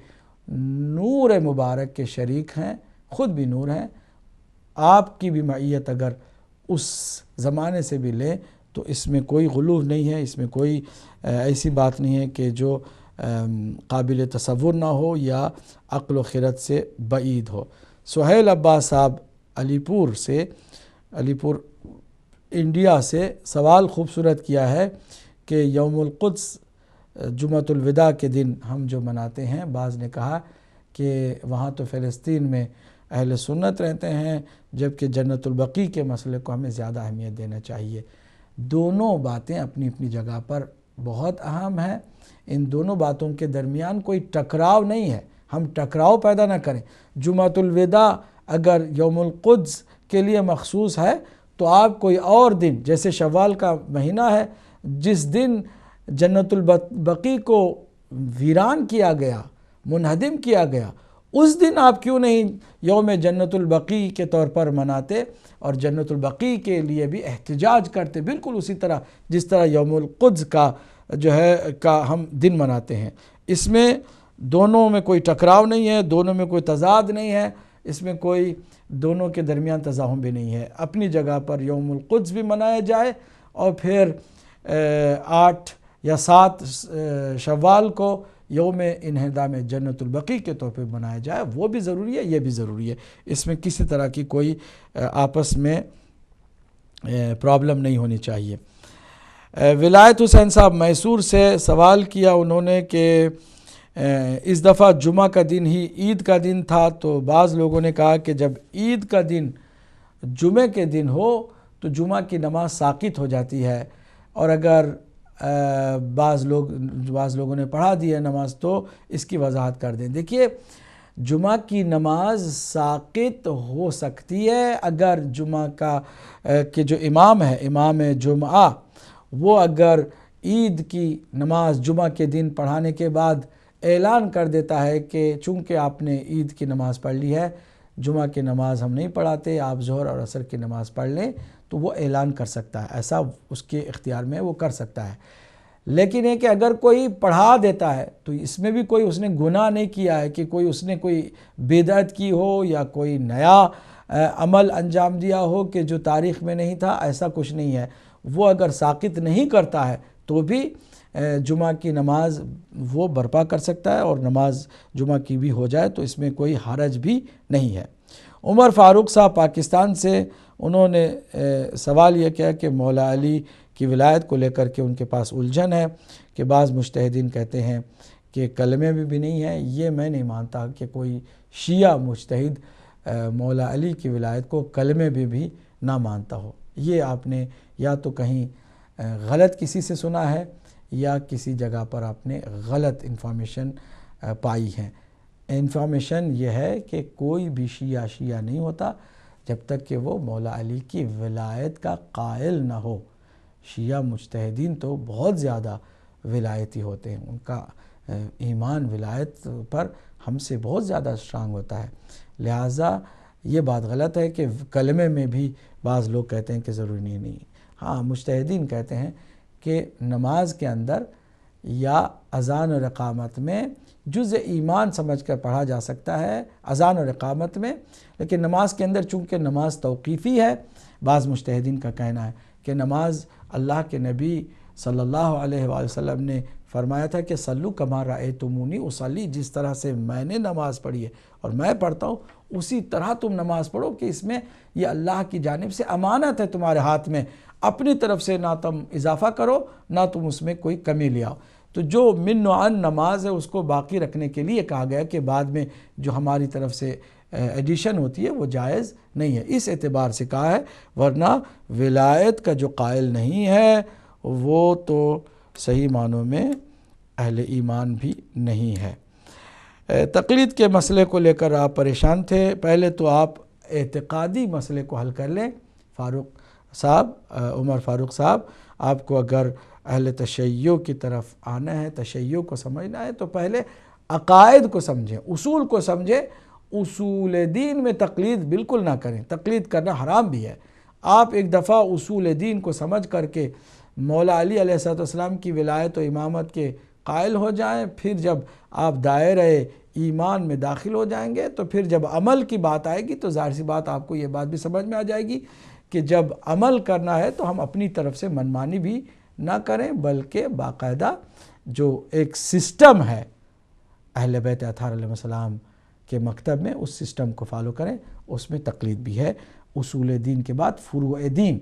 نور مبارک کے شریک ہیں، خود بھی نور ہیں، آپ کی بھی معیت اگر اس زمانے سے بھی لیں تو اس میں کوئی غلو نہیں ہے، اس میں کوئی ایسی بات نہیں ہے کہ جو قابل تصور نہ ہو یا عقل و خرد سے بعید ہو۔ سہیل عباس صاحب علی پور انڈیا سے سوال خوبصورت کیا ہے کہ یوم القدس جمعۃ الوداع کے دن ہم جو مناتے ہیں، بعض نے کہا کہ وہاں تو فلسطین میں اہل سنت رہتے ہیں، جبکہ جنت البقیع کے مسئلے کو ہمیں زیادہ اہمیت دینا چاہیے۔ دونوں باتیں اپنی اپنی جگہ پر بہت اہم ہیں، ان دونوں باتوں کے درمیان کوئی ٹکراؤ نہیں ہے، ہم ٹکراؤ پیدا نہ کریں۔ جمعۃ الوداع اگر یوم القدس کے لیے مخصوص ہے تو آپ کوئی اور دن، جیسے شوال کا مہینہ ہے جس دن جنت البقیع کو ویران کیا گیا، منہدم کیا گیا، اس دن آپ کیوں نہیں یوم جنت البقیع کے طور پر مناتے اور جنت البقیع کے لیے بھی احتجاج کرتے، بالکل اسی طرح جس طرح یوم القدس کا جو ہے ہم دن مناتے ہیں۔ اس میں دونوں میں کوئی ٹکراؤ نہیں ہے، دونوں میں کوئی تضاد نہیں ہے، اس میں کوئی دونوں کے درمیان تزاحم بھی نہیں ہے۔ اپنی جگہ پر یوم القدس بھی منایا جائے، اور پھر 8 یا 7 شوال کو یوم انہدام جنت البقیع کے طور پہ منایا جائے، وہ بھی ضروری ہے، یہ بھی ضروری ہے، اس میں کسی طرح کی کوئی آپس میں پرابلم نہیں ہونی چاہیے۔ ولایت حسین صاحب میسور سے سوال کیا انہوں نے کہ اس دفعہ جمعہ کا دن ہی عید کا دن تھا، تو بعض لوگوں نے کہا کہ جب عید کا دن جمعہ کے دن ہو تو جمعہ کی نماز ساقط ہو جاتی ہے، اور اگر بعض لوگوں نے پڑھا دی ہے نماز تو اس کی وضاحت کر دیں۔ دیکھیے، جمعہ کی نماز ساقط ہو سکتی ہے اگر جمعہ کہ جو امام ہے، امام جمعہ، وہ اگر عید کی نماز جمعہ کے دن پڑھانے کے بعد اعلان کر دیتا ہے کہ چونکہ آپ نے عید کی نماز پڑھ لی ہے، جمعہ کی نماز ہم نہیں پڑھاتے، آپ ظہر اور عصر کی نماز پڑھ لیں، تو وہ اعلان کر سکتا ہے، ایسا اس کے اختیار میں وہ کر سکتا ہے۔ لیکن یہ کہ اگر کوئی پڑھا دیتا ہے تو اس میں بھی کوئی اس نے گناہ نہیں کیا ہے کہ اس نے کوئی بدعت کی ہو یا کوئی نیا عمل انجام دیا ہو کہ جو تاریخ میں نہیں تھا، ایسا کچھ نہیں ہے۔ وہ اگر ساقط نہیں کرتا ہے تو بھی جمعہ کی نماز وہ برپا کر سکتا ہے اور نماز جمعہ کی بھی ہو جائے تو اس میں کوئی حرج بھی نہیں ہے۔ عمر فاروق صاحب پاکستان سے، انہوں نے سوال یہ کیا کہ مولا علی کی ولایت کو لے کر کے ان کے پاس الجھن ہے کہ بعض مجتہدین کہتے ہیں کہ کلمے میں بھی نہیں ہے۔ یہ میں نہیں مانتا کہ کوئی شیعہ مجتہد مولا علی کی ولایت کو کلمے میں بھی نہ مانتا ہو۔ یہ آپ نے یا تو کہیں غلط کسی سے سنا ہے یا کسی جگہ پر آپ نے غلط انفارمیشن پائی ہے۔ انفارمیشن یہ ہے کہ کوئی بھی شیعہ نہیں ہوتا جب تک کہ وہ مولا علی کی ولایت کا قائل نہ ہو۔ شیعہ مجتہدین تو بہت زیادہ ولایتی ہوتے ہیں، ان کا ایمان ولایت پر ہم سے بہت زیادہ اسٹرانگ ہوتا ہے، لہٰذا یہ بات غلط ہے کہ کلمے میں بھی بعض لوگ کہتے ہیں کہ ضروری نہیں۔ ہاں، مجتہدین کہتے ہیں کہ نماز کے اندر یا اذان اور اقامت میں جزء ایمان سمجھ کر پڑھا جا سکتا ہے اذان اور اقامت میں، لیکن نماز کے اندر چونکہ نماز توقیفی ہے، بعض مجتہدین کا کہنا ہے کہ نماز اللہ کے نبی صلی اللہ علیہ وآلہ وسلم نے فرمایا تھا کہ صلو کما رأیتمونی اصلی، جس طرح سے میں نے نماز پڑھی ہے اور میں پڑھتا ہوں اسی طرح تم نماز پڑھو، کہ اس میں یہ اللہ کی جانب سے امانت ہے تمہارے ہاتھ میں، اپنی طرف سے نہ تم اضافہ کرو نہ تم اس میں کوئی کمی لے آؤ۔ تو جو من و عن نماز ہے اس کو باقی رکھنے کے لیے کہا گیا کہ بعد میں جو ہماری طرف سے ایڈیشن ہوتی ہے وہ جائز نہیں ہے، اس اعتبار سے کہا ہے، ورنہ ولایت کا جو قائل نہیں ہے وہ تو صحیح معنوں میں اہل ایمان بھی نہیں ہے۔ تقلید کے مسئلے کو لے کر آپ پریشان تھے، پہلے تو آپ اعتقادی مسئلے کو حل کر لیں۔ عمر فاروق صاحب، آپ کو اگر اہل تشیع کی طرف آنا ہے، تشیع کو سمجھنا ہے، تو پہلے عقائد کو سمجھیں، اصول کو سمجھیں۔ اصول دین میں تقلید بالکل نہ کریں، تقلید کرنا حرام بھی ہے۔ آپ ایک دفعہ اصول دین کو سمجھ کر کے مولا علی علیہ السلام کی ولایت و امامت کے قائل ہو جائیں، پھر جب آپ دائرہ ایمان میں داخل ہو جائیں گے تو پھر جب عمل کی بات آئے گی تو ظاہر سی بات آپ کو یہ بات بھی سمجھ میں آ جائے گی کہ جب عمل کرنا ہے تو ہم اپنی طرف سے منمانی بھی نہ کریں، بلکہ باقاعدہ جو ایک سسٹم ہے اہل بیت اطہار علیہ السلام کے مکتب میں، اس سسٹم کو فالو کریں، اس میں تقلید بھی ہے۔ اصول دین کے بعد فروع دین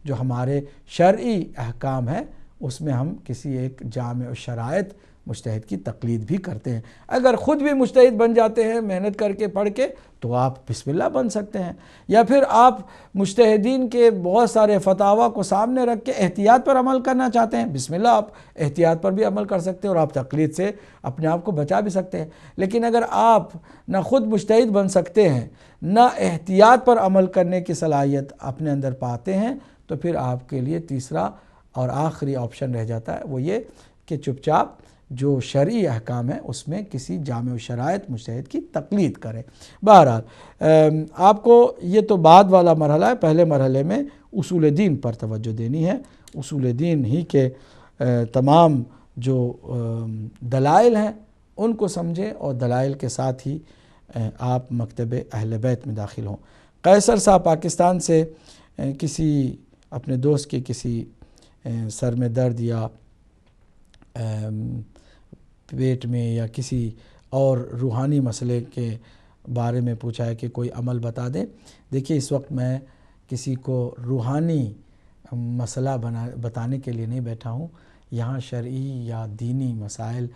جو ہمارے شرعی احکام ہیں، اس میں ہم کسی ایک جامع شرائط مجتہد کی تقلید بھی کرتے ہیں۔ اگر خود بھی مجتہد بن جاتے ہیں محنت کر کے پڑھ کے تو آپ بسم اللہ بن سکتے ہیں، یا پھر آپ مجتہدین کے بہت سارے فتاویٰ کو سامنے رکھ کے احتیاط پر عمل کرنا چاہتے ہیں، بسم اللہ آپ احتیاط پر بھی عمل کر سکتے ہیں اور آپ تقلید سے اپنے آپ کو بچا بھی سکتے ہیں۔ لیکن اگر آپ نہ خود مجتہد بن سکتے ہیں، نہ احتیاط پر عمل کرنے کی صلاحیت اپنے اندر پاتے ہیں، تو پھر آپ کے لیے تیسرا اور آخری آپشن رہ جاتا ہے، وہ یہ کہ چپ چاپ جو شرعی احکام ہیں اس میں کسی جامع شرائط مجتہد کی تقلید کریں۔ بہرحال آپ کو یہ تو بعد والا مرحلہ ہے، پہلے مرحلے میں اصول دین پر توجہ دینی ہے۔ اصول دین ہی کے تمام جو دلائل ہیں ان کو سمجھیں اور دلائل کے ساتھ ہی آپ مکتب اہل بیت میں داخل ہوں۔ قیصر صاحب پاکستان سے کسی اپنے دوست کے کسی سر میں درد یا پیٹ میں یا کسی اور روحانی مسئلے کے بارے میں پوچھا ہے کہ کوئی عمل بتا دیں۔ دیکھیے، اس وقت میں کسی کو روحانی مسئلہ بتانے کے لیے نہیں بیٹھا ہوں، یہاں شرعی یا دینی مسائل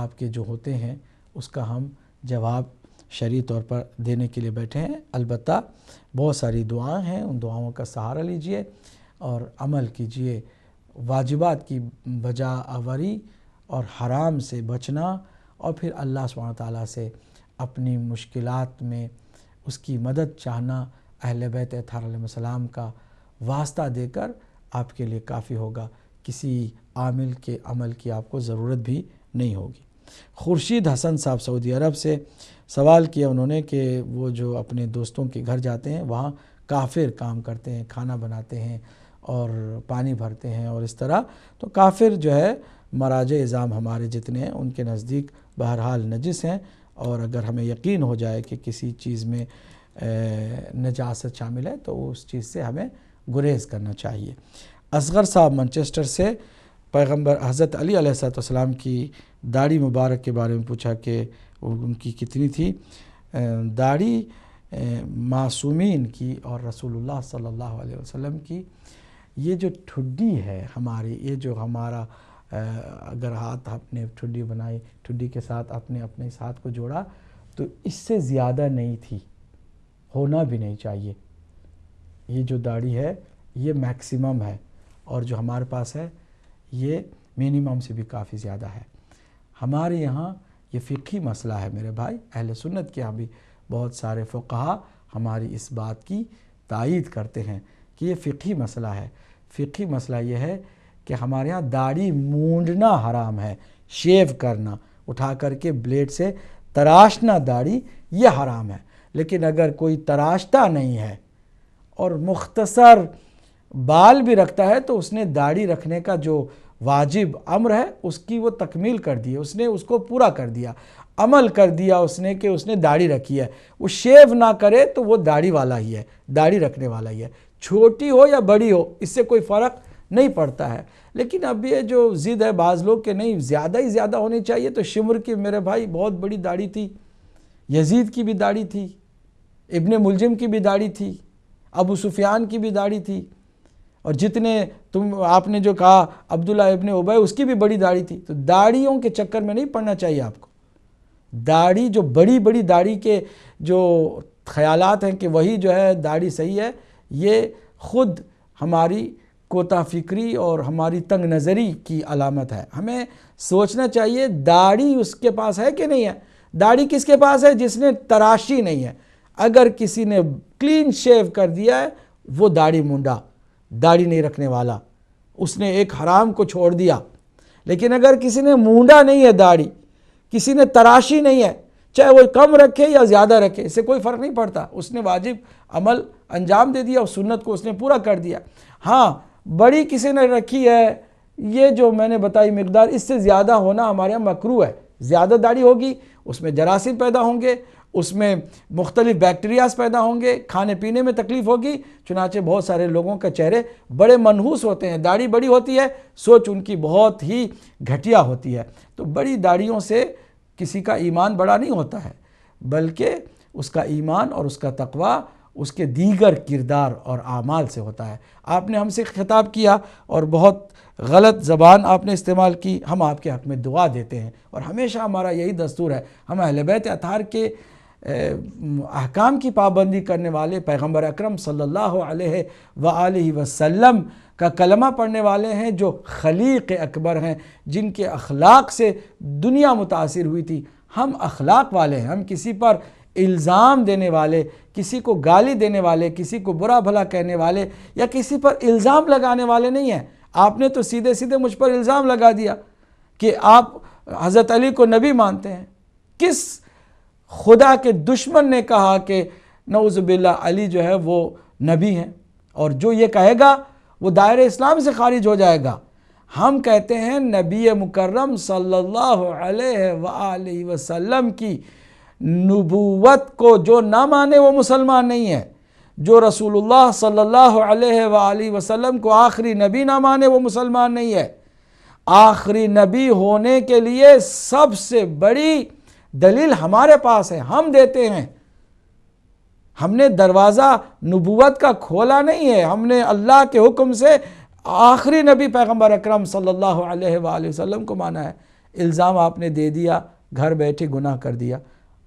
آپ کے جو ہوتے ہیں اس کا ہم جواب شرعی طور پر دینے کے لیے بیٹھے ہیں۔ البتہ بہت ساری دعائیں ہیں، ان دعاؤں کا سہارا لیجئے اور عمل کیجئے۔ واجبات کی بجا آوری اور حرام سے بچنا، اور پھر اللہ سبحانہ تعالیٰ سے اپنی مشکلات میں اس کی مدد چاہنا، اہل بیت اطہار علیہ السلام کا واسطہ دے کر آپ کے لیے کافی ہوگا۔ کسی عامل کے عمل کی آپ کو ضرورت بھی نہیں ہوگی۔ خورشید حسن صاحب سعودی عرب سے سوال کیا انہوں نے کہ وہ جو اپنے دوستوں کے گھر جاتے ہیں وہاں کافر کام کرتے ہیں، کھانا بناتے ہیں اور پانی بھرتے ہیں اور اس طرح، تو کافر جو ہے مراجع اعظام ہمارے جتنے ہیں ان کے نزدیک بہرحال نجس ہیں، اور اگر ہمیں یقین ہو جائے کہ کسی چیز میں نجاست شامل ہے تو اس چیز سے ہمیں گریز کرنا چاہیے۔ اصغر صاحب منچسٹر سے پیغمبر حضرت علی علیہ السلام کی داڑھی مبارک کے بارے میں پوچھا کہ ان کی کتنی تھی. داڑھی معصومین کی اور رسول اللہ صلی اللہ علیہ وسلم کی، یہ جو ٹھڈی ہے ہماری، یہ جو ہمارا اگر ہاتھ اپنے ٹھڈی بنائی، ٹھڈی کے ساتھ اپنے اس ہاتھ کو جوڑا تو اس سے زیادہ نہیں تھی، ہونا بھی نہیں چاہیے. یہ جو داڑھی ہے یہ میکسیمم ہے، اور جو ہمارے پاس ہے یہ منیمم سے بھی کافی زیادہ ہے. ہمارے یہاں یہ فقہی مسئلہ ہے میرے بھائی. اہل سنت کے یہاں بھی بہت سارے فقہا ہماری اس بات کی تائید کرتے ہیں کہ یہ فقہی مسئلہ ہے. فقہی مسئلہ یہ ہے کہ ہمارے ہاں داڑھی مونڈنا حرام ہے، شیو کرنا، اٹھا کر کے بلیڈ سے تراشنا داڑھی یہ حرام ہے. لیکن اگر کوئی تراشتا نہیں ہے اور مختصر بال بھی رکھتا ہے تو اس نے داڑھی رکھنے کا جو واجب امر ہے اس کی وہ تکمیل کر دی ہے، اس نے اس کو پورا کر دیا، عمل کر دیا اس نے کہ اس نے داڑھی رکھی ہے. وہ شیو نہ کرے تو وہ داڑھی والا ہی ہے، داڑھی رکھنے والا ہی ہے، چھوٹی ہو یا بڑی ہو اس سے کوئی فرق نہیں پڑتا ہے. لیکن اب یہ جو ضد ہے بعض لوگ کہ نہیں زیادہ ہی زیادہ ہونی چاہیے، تو شمر کی میرے بھائی بہت بڑی داڑھی تھی، یزید کی بھی داڑھی تھی، ابن ملجم کی بھی داڑھی تھی، ابو سفیان کی بھی داڑھی تھی، اور جتنے آپ نے جو کہا عبداللہ ابن ابی اس کی بھی بڑی داڑھی تھی. تو داڑھیوں کے چکر میں نہیں پڑنا چاہیے آپ کو. داڑھی جو بڑی داڑھی کے جو خیالات ہیں کہ وہی جو ہے داڑھی صحیح ہے، یہ خود ہماری کوتا فکری اور ہماری تنگ نظری کی علامت ہے. ہمیں سوچنا چاہیے داڑھی اس کے پاس ہے کہ نہیں ہے. داڑھی کس کے پاس ہے؟ جس نے تراشی نہیں ہے. اگر کسی نے کلین شیو کر دیا ہے وہ داڑھی مونڈا، داڑھی نہیں رکھنے والا، اس نے ایک حرام کو چھوڑ دیا. لیکن اگر کسی نے مونڈا نہیں ہے داڑھی، کسی نے تراشی نہیں ہے، چاہے وہ کم رکھے یا زیادہ رکھے، اس سے کوئی فرق نہیں پڑتا، اس نے واجب عمل انجام دے دیا اور سنت کو اس نے پورا کر دیا. ہاں بڑی کسی نے رکھی ہے، یہ جو میں نے بتائی مقدار، اس سے زیادہ ہونا ہمارے یہاں مکروہ ہے. زیادہ داڑھی ہوگی اس میں جراثیم پیدا ہوں گے، اس میں مختلف بیکٹیریاز پیدا ہوں گے، کھانے پینے میں تکلیف ہوگی. چنانچہ بہت سارے لوگوں کے چہرے بڑے منحوس ہوتے ہیں، داڑھی بڑی ہوتی ہے، سوچ ان کی بہت ہی گھٹیا ہوتی ہے. تو بڑی داڑھیوں سے کسی کا ایمان بڑا نہیں ہوتا ہے، بلکہ اس کا ایمان اور اس کا تقوی اس کے دیگر کردار اور اعمال سے ہوتا ہے. آپ نے ہم سے خطاب کیا اور بہت غلط زبان آپ نے استعمال کی، ہم آپ کے حق میں دعا دیتے ہیں، اور ہمیشہ ہمارا یہی دستور ہے. ہم اہل بیت اطہار کے احکام کی پابندی کرنے والے، پیغمبر اکرم صلی اللہ علیہ وآلہ وسلم کا کلمہ پڑھنے والے ہیں، جو خلیق اکبر ہیں، جن کے اخلاق سے دنیا متاثر ہوئی تھی. ہم اخلاق والے ہیں، ہم کسی پر الزام دینے والے، کسی کو گالی دینے والے، کسی کو برا بھلا کہنے والے یا کسی پر الزام لگانے والے نہیں ہیں. آپ نے تو سیدھے سیدھے مجھ پر الزام لگا دیا کہ آپ حضرت علی کو نبی مانتے ہیں. کس خدا کے دشمن نے کہا کہ نعوذ باللہ علی جو ہے وہ نبی ہیں؟ اور جو یہ کہے گا وہ دائرہ اسلام سے خارج ہو جائے گا. ہم کہتے ہیں نبی مکرم صلی اللہ علیہ وآلہ وسلم کی نبوت کو جو نہ مانے وہ مسلمان نہیں ہے. جو رسول اللہ صلی اللہ علیہ وآلہ وسلم کو آخری نبی نہ مانے وہ مسلمان نہیں ہے. آخری نبی ہونے کے لیے سب سے بڑی دلیل ہمارے پاس ہے، ہم دیتے ہیں. ہم نے دروازہ نبوت کا کھولا نہیں ہے، ہم نے اللہ کے حکم سے آخری نبی پیغمبر اکرم صلی اللہ علیہ وآلہ وسلم کو مانا ہے. الزام آپ نے دے دیا، گھر بیٹھے گناہ کر دیا.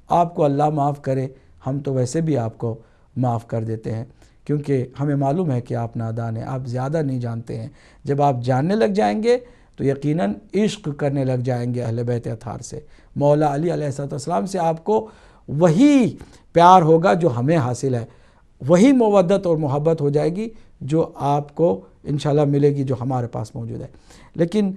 آپ کو اللہ معاف کرے، ہم تو ویسے بھی آپ کو معاف کر دیتے ہیں، کیونکہ ہمیں معلوم ہے کہ آپ نادان ہیں، آپ زیادہ نہیں جانتے ہیں. جب آپ جاننے لگ جائیں گے تو یقیناً عشق کرنے لگ جائیں گے اہل بیت اطہار سے. مولا علی علیہ السلام سے آپ کو وہی پیار ہوگا جو ہمیں حاصل ہے، وہی مودت اور محبت ہو جائے گی جو آپ کو انشاءاللہ ملے گی جو ہمارے پاس موجود ہے. لیکن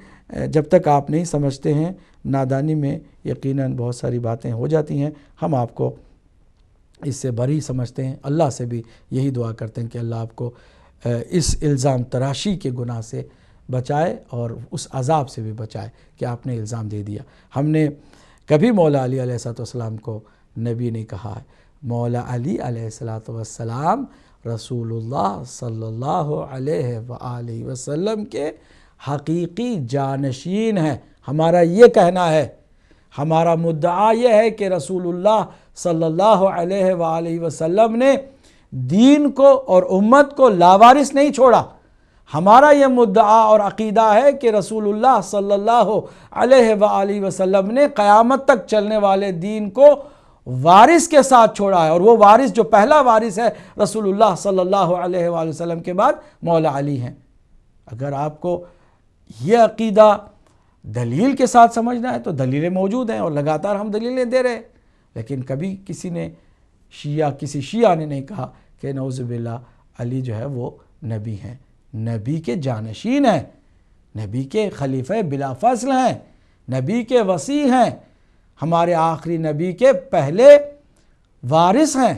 جب تک آپ نہیں سمجھتے ہیں، نادانی میں یقیناً بہت ساری باتیں ہو جاتی ہیں. ہم آپ کو اس سے بری سمجھتے ہیں، اللہ سے بھی یہی دعا کرتے ہیں کہ اللہ آپ کو اس الزام تراشی کے گناہ سے بچائے اور اس عذاب سے بھی بچائے کہ آپ نے الزام دے دیا. ہم نے کبھی مولا علی علیہ السلام کو نبی نہیں کہا ہے. مولا علی علیہ السلام رسول اللہ صلی اللہ علیہ وآلہ وسلم کے حقیقی جانشین ہیں۔ ہمارا یہ کہنا ہے، ہمارا مدعا یہ ہے کہ رسول اللہ صلی اللہ علیہ وآلہ وسلم نے دین کو اور امت کو لاوارث نہیں چھوڑا۔ ہمارا یہ مدعا اور عقیدہ ہے کہ رسول اللہ صلی اللہ علیہ وآلہ وسلم نے قیامت تک چلنے والے دین کو وارث کے ساتھ چھوڑا ہے، اور وہ وارث جو پہلا وارث ہے رسول اللہ صلی اللہ علیہ وآلہ وسلم کے بعد مولا علی ہیں۔ اگر آپ کو یہ عقیدہ دلیل کے ساتھ سمجھنا ہے تو دلیلیں موجود ہیں، اور لگاتار ہم دلیلیں دے رہے ہیں، لیکن کبھی کسی شیعہ نے نہیں کہا کہ نعوذ باللہ علی جو ہے وہ نبی ہیں، نبی کے جانشین ہیں، نبی کے خلیفہ بلا فصل ہیں، نبی کے وصی ہیں، ہمارے آخری نبی کے پہلے وارث ہیں،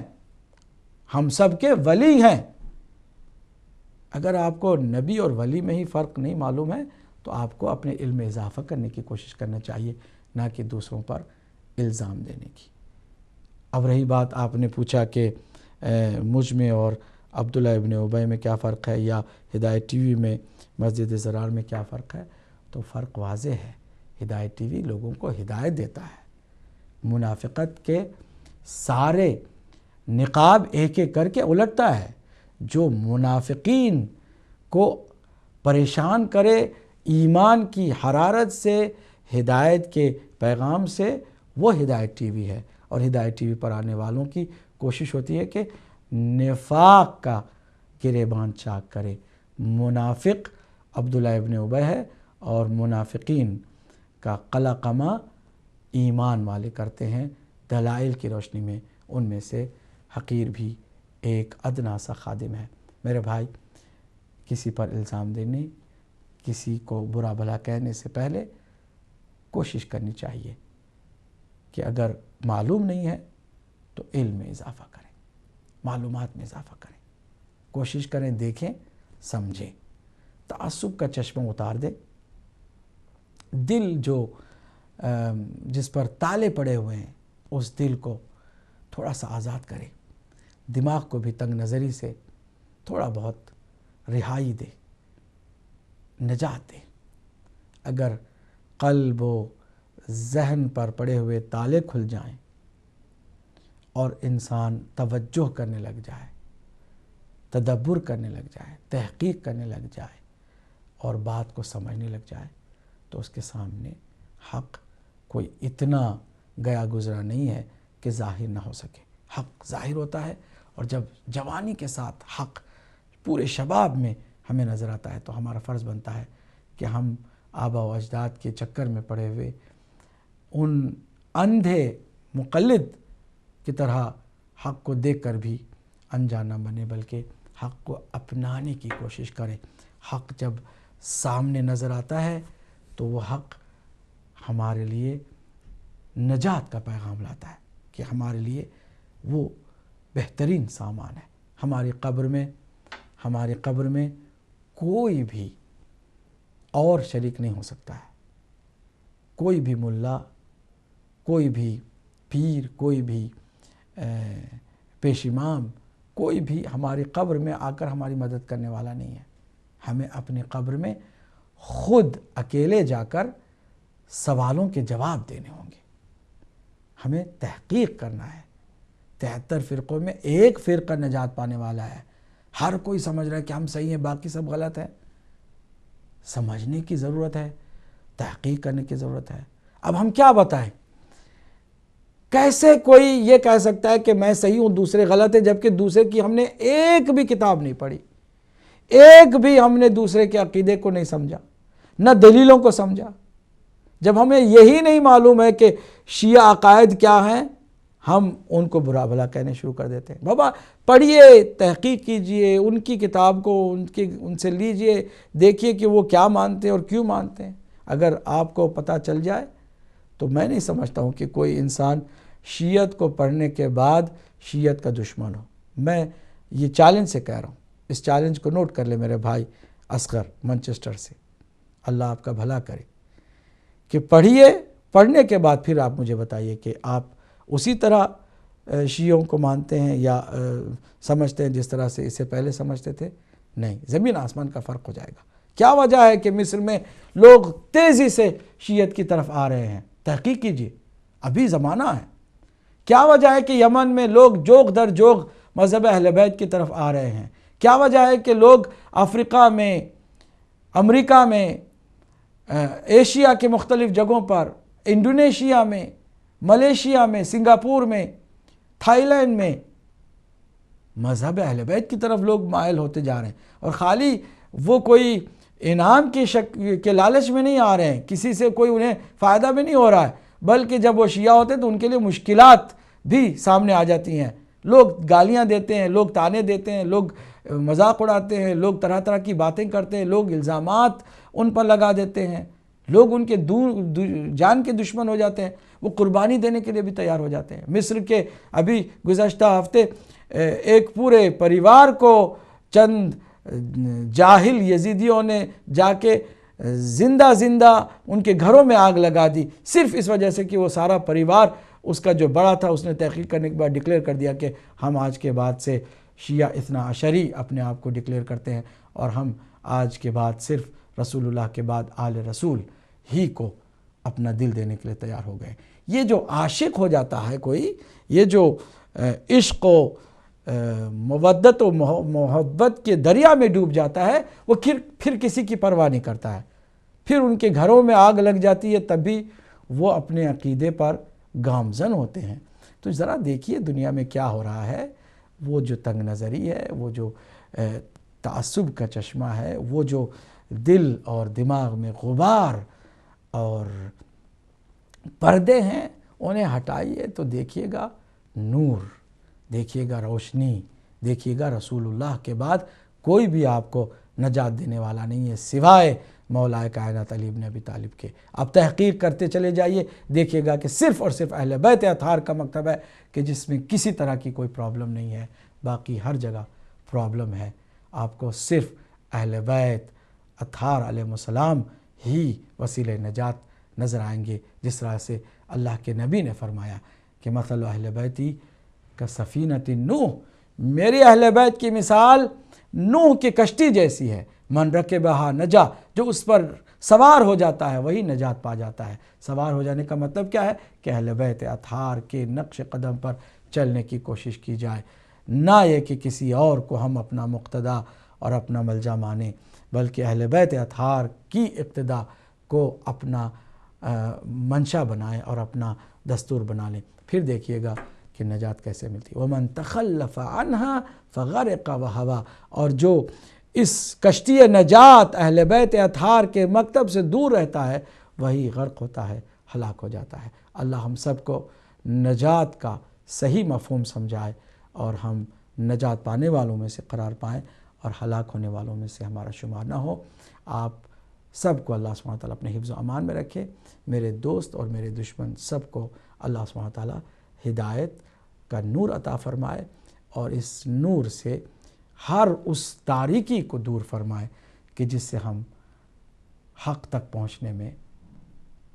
ہم سب کے ولی ہیں۔ اگر آپ کو نبی اور ولی میں ہی فرق نہیں معلوم ہے تو آپ کو اپنے علم میں اضافہ کرنے کی کوشش کرنا چاہیے، نہ کہ دوسروں پر الزام دینے کی۔ اب رہی بات، آپ نے پوچھا کہ مجھ میں اور عبداللہ ابن ابی میں کیا فرق ہے، یا ہدایت ٹی وی میں مسجد زرار میں کیا فرق ہے، تو فرق واضح ہے۔ ہدایت ٹی وی لوگوں کو ہدایت دیتا ہے، منافقت کے سارے نقاب ایک ایک کر کے الٹتا ہے۔ جو منافقین کو پریشان کرے ایمان کی حرارت سے، ہدایت کے پیغام سے، وہ ہدایت ٹی وی ہے۔ اور ہدایت ٹی وی پر آنے والوں کی کوشش ہوتی ہے کہ نفاق کا گریبان چاک کرے۔ منافق عبداللہ ابن ابی ہے، اور منافقین کا قلقمہ ایمان والے کرتے ہیں دلائل کی روشنی میں۔ ان میں سے حقیر بھی ایک ادنا سا خادم ہے۔ میرے بھائی، کسی پر الزام دینے، کسی کو برا بھلا کہنے سے پہلے کوشش کرنی چاہیے کہ اگر معلوم نہیں ہے تو علم میں اضافہ کریں، معلومات میں اضافہ کریں، کوشش کریں، دیکھیں، سمجھیں، تعصب کا چشمہ اتار دیں، دل جس پر تالے پڑے ہوئے ہیں اس دل کو تھوڑا سا آزاد کریں، دماغ کو بھی تنگ نظری سے تھوڑا بہت رہائی دے، نجات دے۔ اگر قلب و ذہن پر پڑے ہوئے تالے کھل جائیں اور انسان توجہ کرنے لگ جائے، تدبر کرنے لگ جائے، تحقیق کرنے لگ جائے اور بات کو سمجھنے لگ جائے، تو اس کے سامنے حق کوئی اتنا گیا گزرا نہیں ہے کہ ظاہر نہ ہو سکے۔ حق ظاہر ہوتا ہے، اور جب جوانی کے ساتھ حق پورے شباب میں ہمیں نظر آتا ہے تو ہمارا فرض بنتا ہے کہ ہم آبا و اجداد کے چکر میں پڑے ہوئے ان اندھے مقلد کی طرح حق کو دیکھ کر بھی انجان نہ بنے، بلکہ حق کو اپنانے کی کوشش کریں۔ حق جب سامنے نظر آتا ہے تو وہ حق ہمارے لیے نجات کا پیغام لاتا ہے، کہ ہمارے لیے وہ بہترین سامان ہے۔ ہماری قبر میں کوئی بھی اور شریک نہیں ہو سکتا ہے، کوئی بھی ملا، کوئی بھی پیر، کوئی بھی پیش امام، کوئی بھی ہماری قبر میں آ کر ہماری مدد کرنے والا نہیں ہے۔ ہمیں اپنی قبر میں خود اکیلے جا کر سوالوں کے جواب دینے ہوں گے۔ ہمیں تحقیق کرنا ہے۔ 73 فرقوں میں ایک فرقہ نجات پانے والا ہے۔ ہر کوئی سمجھ رہا ہے کہ ہم صحیح ہیں، باقی سب غلط ہیں۔ سمجھنے کی ضرورت ہے، تحقیق کرنے کی ضرورت ہے۔ اب ہم کیا بتائیں؟ کیسے کوئی یہ کہہ سکتا ہے کہ میں صحیح ہوں دوسرے غلط ہیں، جبکہ دوسرے کی ہم نے ایک بھی کتاب نہیں پڑھی، ایک بھی ہم نے دوسرے کے عقیدے کو نہیں سمجھا، نہ دلیلوں کو سمجھا۔ جب ہمیں یہی نہیں معلوم ہے کہ شیعہ عقائد کیا ہیں، ہم ان کو برا بھلا کہنے شروع کر دیتے ہیں۔ بابا پڑھیے، تحقیق کیجئے، ان کی کتاب کو ان سے لیجئے، دیکھیے کہ وہ کیا مانتے ہیں اور کیوں مانتے ہیں۔ اگر آپ کو پتہ چل جائے تو میں نہیں سمجھتا ہوں کہ کوئی انسان شیعت کو پڑھنے کے بعد شیعت کا دشمن ہو۔ میں یہ چیلنج سے کہہ رہا ہوں، اس چیلنج کو نوٹ کر لے میرے بھائی اصغر منچسٹر سے، اللہ آپ کا بھلا کرے، کہ پڑھیے، پڑھنے کے بعد پھر آپ مجھے بتائیے کہ آپ اسی طرح شیعوں کو مانتے ہیں یا سمجھتے ہیں جس طرح سے اس سے پہلے سمجھتے تھے۔ نہیں، زمین آسمان کا فرق ہو جائے گا۔ کیا وجہ ہے کہ مصر میں لوگ تیزی سے شیعت کی طرف آ رہے ہیں؟ تحقیق کیجیے، ابھی زمانہ ہے۔ کیا وجہ ہے کہ یمن میں لوگ جوگ در جوگ مذہب اہل بیت کی طرف آ رہے ہیں؟ کیا وجہ ہے کہ لوگ افریقہ میں، امریکہ میں، ایشیا کے مختلف جگہوں پر، انڈونیشیا میں، ملیشیا میں، سنگاپور میں، تھائی لینڈ میں مذہب اہل بیت کی طرف لوگ مائل ہوتے جا رہے ہیں؟ اور خالی وہ کوئی انعام کے لالچ میں نہیں آ رہے ہیں، کسی سے کوئی انہیں فائدہ بھی نہیں ہو رہا ہے، بلکہ جب وہ شیعہ ہوتے ہیں تو ان کے لیے مشکلات بھی سامنے آ جاتی ہیں۔ لوگ گالیاں دیتے ہیں، لوگ تانے دیتے ہیں، لوگ مذاق اڑاتے ہیں، لوگ طرح طرح کی باتیں کرتے ہیں، لوگ الزامات ان پر لگا دیتے ہیں، لوگ ان کے جان کے دشمن ہو جاتے ہیں، وہ قربانی دینے کے لیے بھی تیار ہو جاتے ہیں۔ مصر کے ابھی گزشتہ ہفتے ایک پورے پریوار کو چند جاہل یزیدیوں نے جا کے زندہ ان کے گھروں میں آگ لگا دی، صرف اس وجہ سے کہ وہ سارا پریوار اس کا جو بڑا تھا اس نے تحقیق کرنے کے بعد ڈکلیئر کر دیا کہ ہم آج کے بعد سے شیعہ اثنا عشری اپنے آپ کو ڈکلیئر کرتے ہیں، اور ہم آج کے بعد صرف رسول اللہ کے بعد آل رسول ہی کو اپنا دل دینے کے لیے تیار ہو گئے۔ یہ جو عاشق ہو جاتا ہے کوئی، یہ جو عشق و مودت و محبت کے دریا میں ڈوب جاتا ہے، وہ پھر کسی کی پرواہ نہیں کرتا ہے، پھر ان کے گھروں میں آگ لگ جاتی ہے تب بھی وہ اپنے عقیدے پر گامزن ہوتے ہیں۔ تو ذرا دیکھیے دنیا میں کیا ہو رہا ہے، وہ جو تنگ نظری ہے، وہ جو تعصب کا چشمہ ہے، وہ جو دل اور دماغ میں غبار اور پردے ہیں، انہیں ہٹائیے تو دیکھیے گا نور، دیکھیے گا روشنی، دیکھیے گا رسول اللہ کے بعد کوئی بھی آپ کو نجات دینے والا نہیں ہے سوائے مولا کائنات علی بن ابی طالب کے۔ آپ تحقیق کرتے چلے جائیے، دیکھیے گا کہ صرف اور صرف اہل بیت اطہار کا مکتب ہے کہ جس میں کسی طرح کی کوئی پرابلم نہیں ہے، باقی ہر جگہ پرابلم ہے۔ آپ کو صرف اہل بیت اطہار علیہ السلام ہی وسیلہ نجات نظر آئیں گے، جس طرح سے اللہ کے نبی نے فرمایا کہ مثل اہل بیتی کا سفینۃ نوح، میری اہل بیت کی مثال نوح کی کشتی جیسی ہے، من رکبہا نجا، جو اس پر سوار ہو جاتا ہے وہی نجات پا جاتا ہے۔ سوار ہو جانے کا مطلب کیا ہے کہ اہل بیت اطہار کے نقش قدم پر چلنے کی کوشش کی جائے، نہ یہ کہ کسی اور کو ہم اپنا مقتدا اور اپنا ملجا مانیں، بلکہ اہل بیت اطہار کی اقتدا کو اپنا منشا بنائیں اور اپنا دستور بنا لیں، پھر دیکھیے گا کہ نجات کیسے ملتی۔ وَمَن تَخَلَّفَ عَنْهَا فَغَرِقَ وَهَوَا، اور جو اس کشتی نجات اہل بیت اطہار کے مکتب سے دور رہتا ہے وہی غرق ہوتا ہے، ہلاک ہو جاتا ہے۔ اللہ ہم سب کو نجات کا صحیح مفہوم سمجھائے اور ہم نجات پانے والوں میں سے قرار پائیں اور ہلاک ہونے والوں میں سے ہمارا شمار نہ ہو۔ آپ سب کو اللہ سبحانہ وتعالیٰ اپنے حفظ و امان میں رکھے، میرے دوست اور میرے دشمن سب کو اللہ سبحانہ وتعالیٰ ہدایت کا نور عطا فرمائے اور اس نور سے ہر اس تاریکی کو دور فرمائے کہ جس سے ہم حق تک پہنچنے میں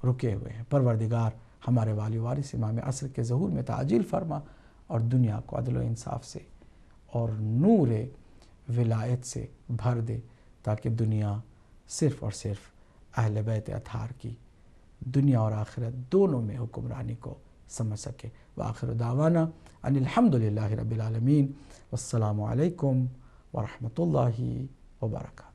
رکے ہوئے ہیں۔ پروردگار ہمارے والی وارث امام عصر کے ظہور میں تعجیل فرما اور دنیا کو عدل و انصاف سے اور نور ولایت سے بھر دے تاکہ دنیا صرف اور صرف اہل بیت اطہار کی دنیا اور آخرت دونوں میں حکمرانی کو سمجھ سکے۔ وآخر دعوانا ان الحمدللہ رب العالمین، والسلام علیکم ورحمۃ اللہ وبرکاتہ۔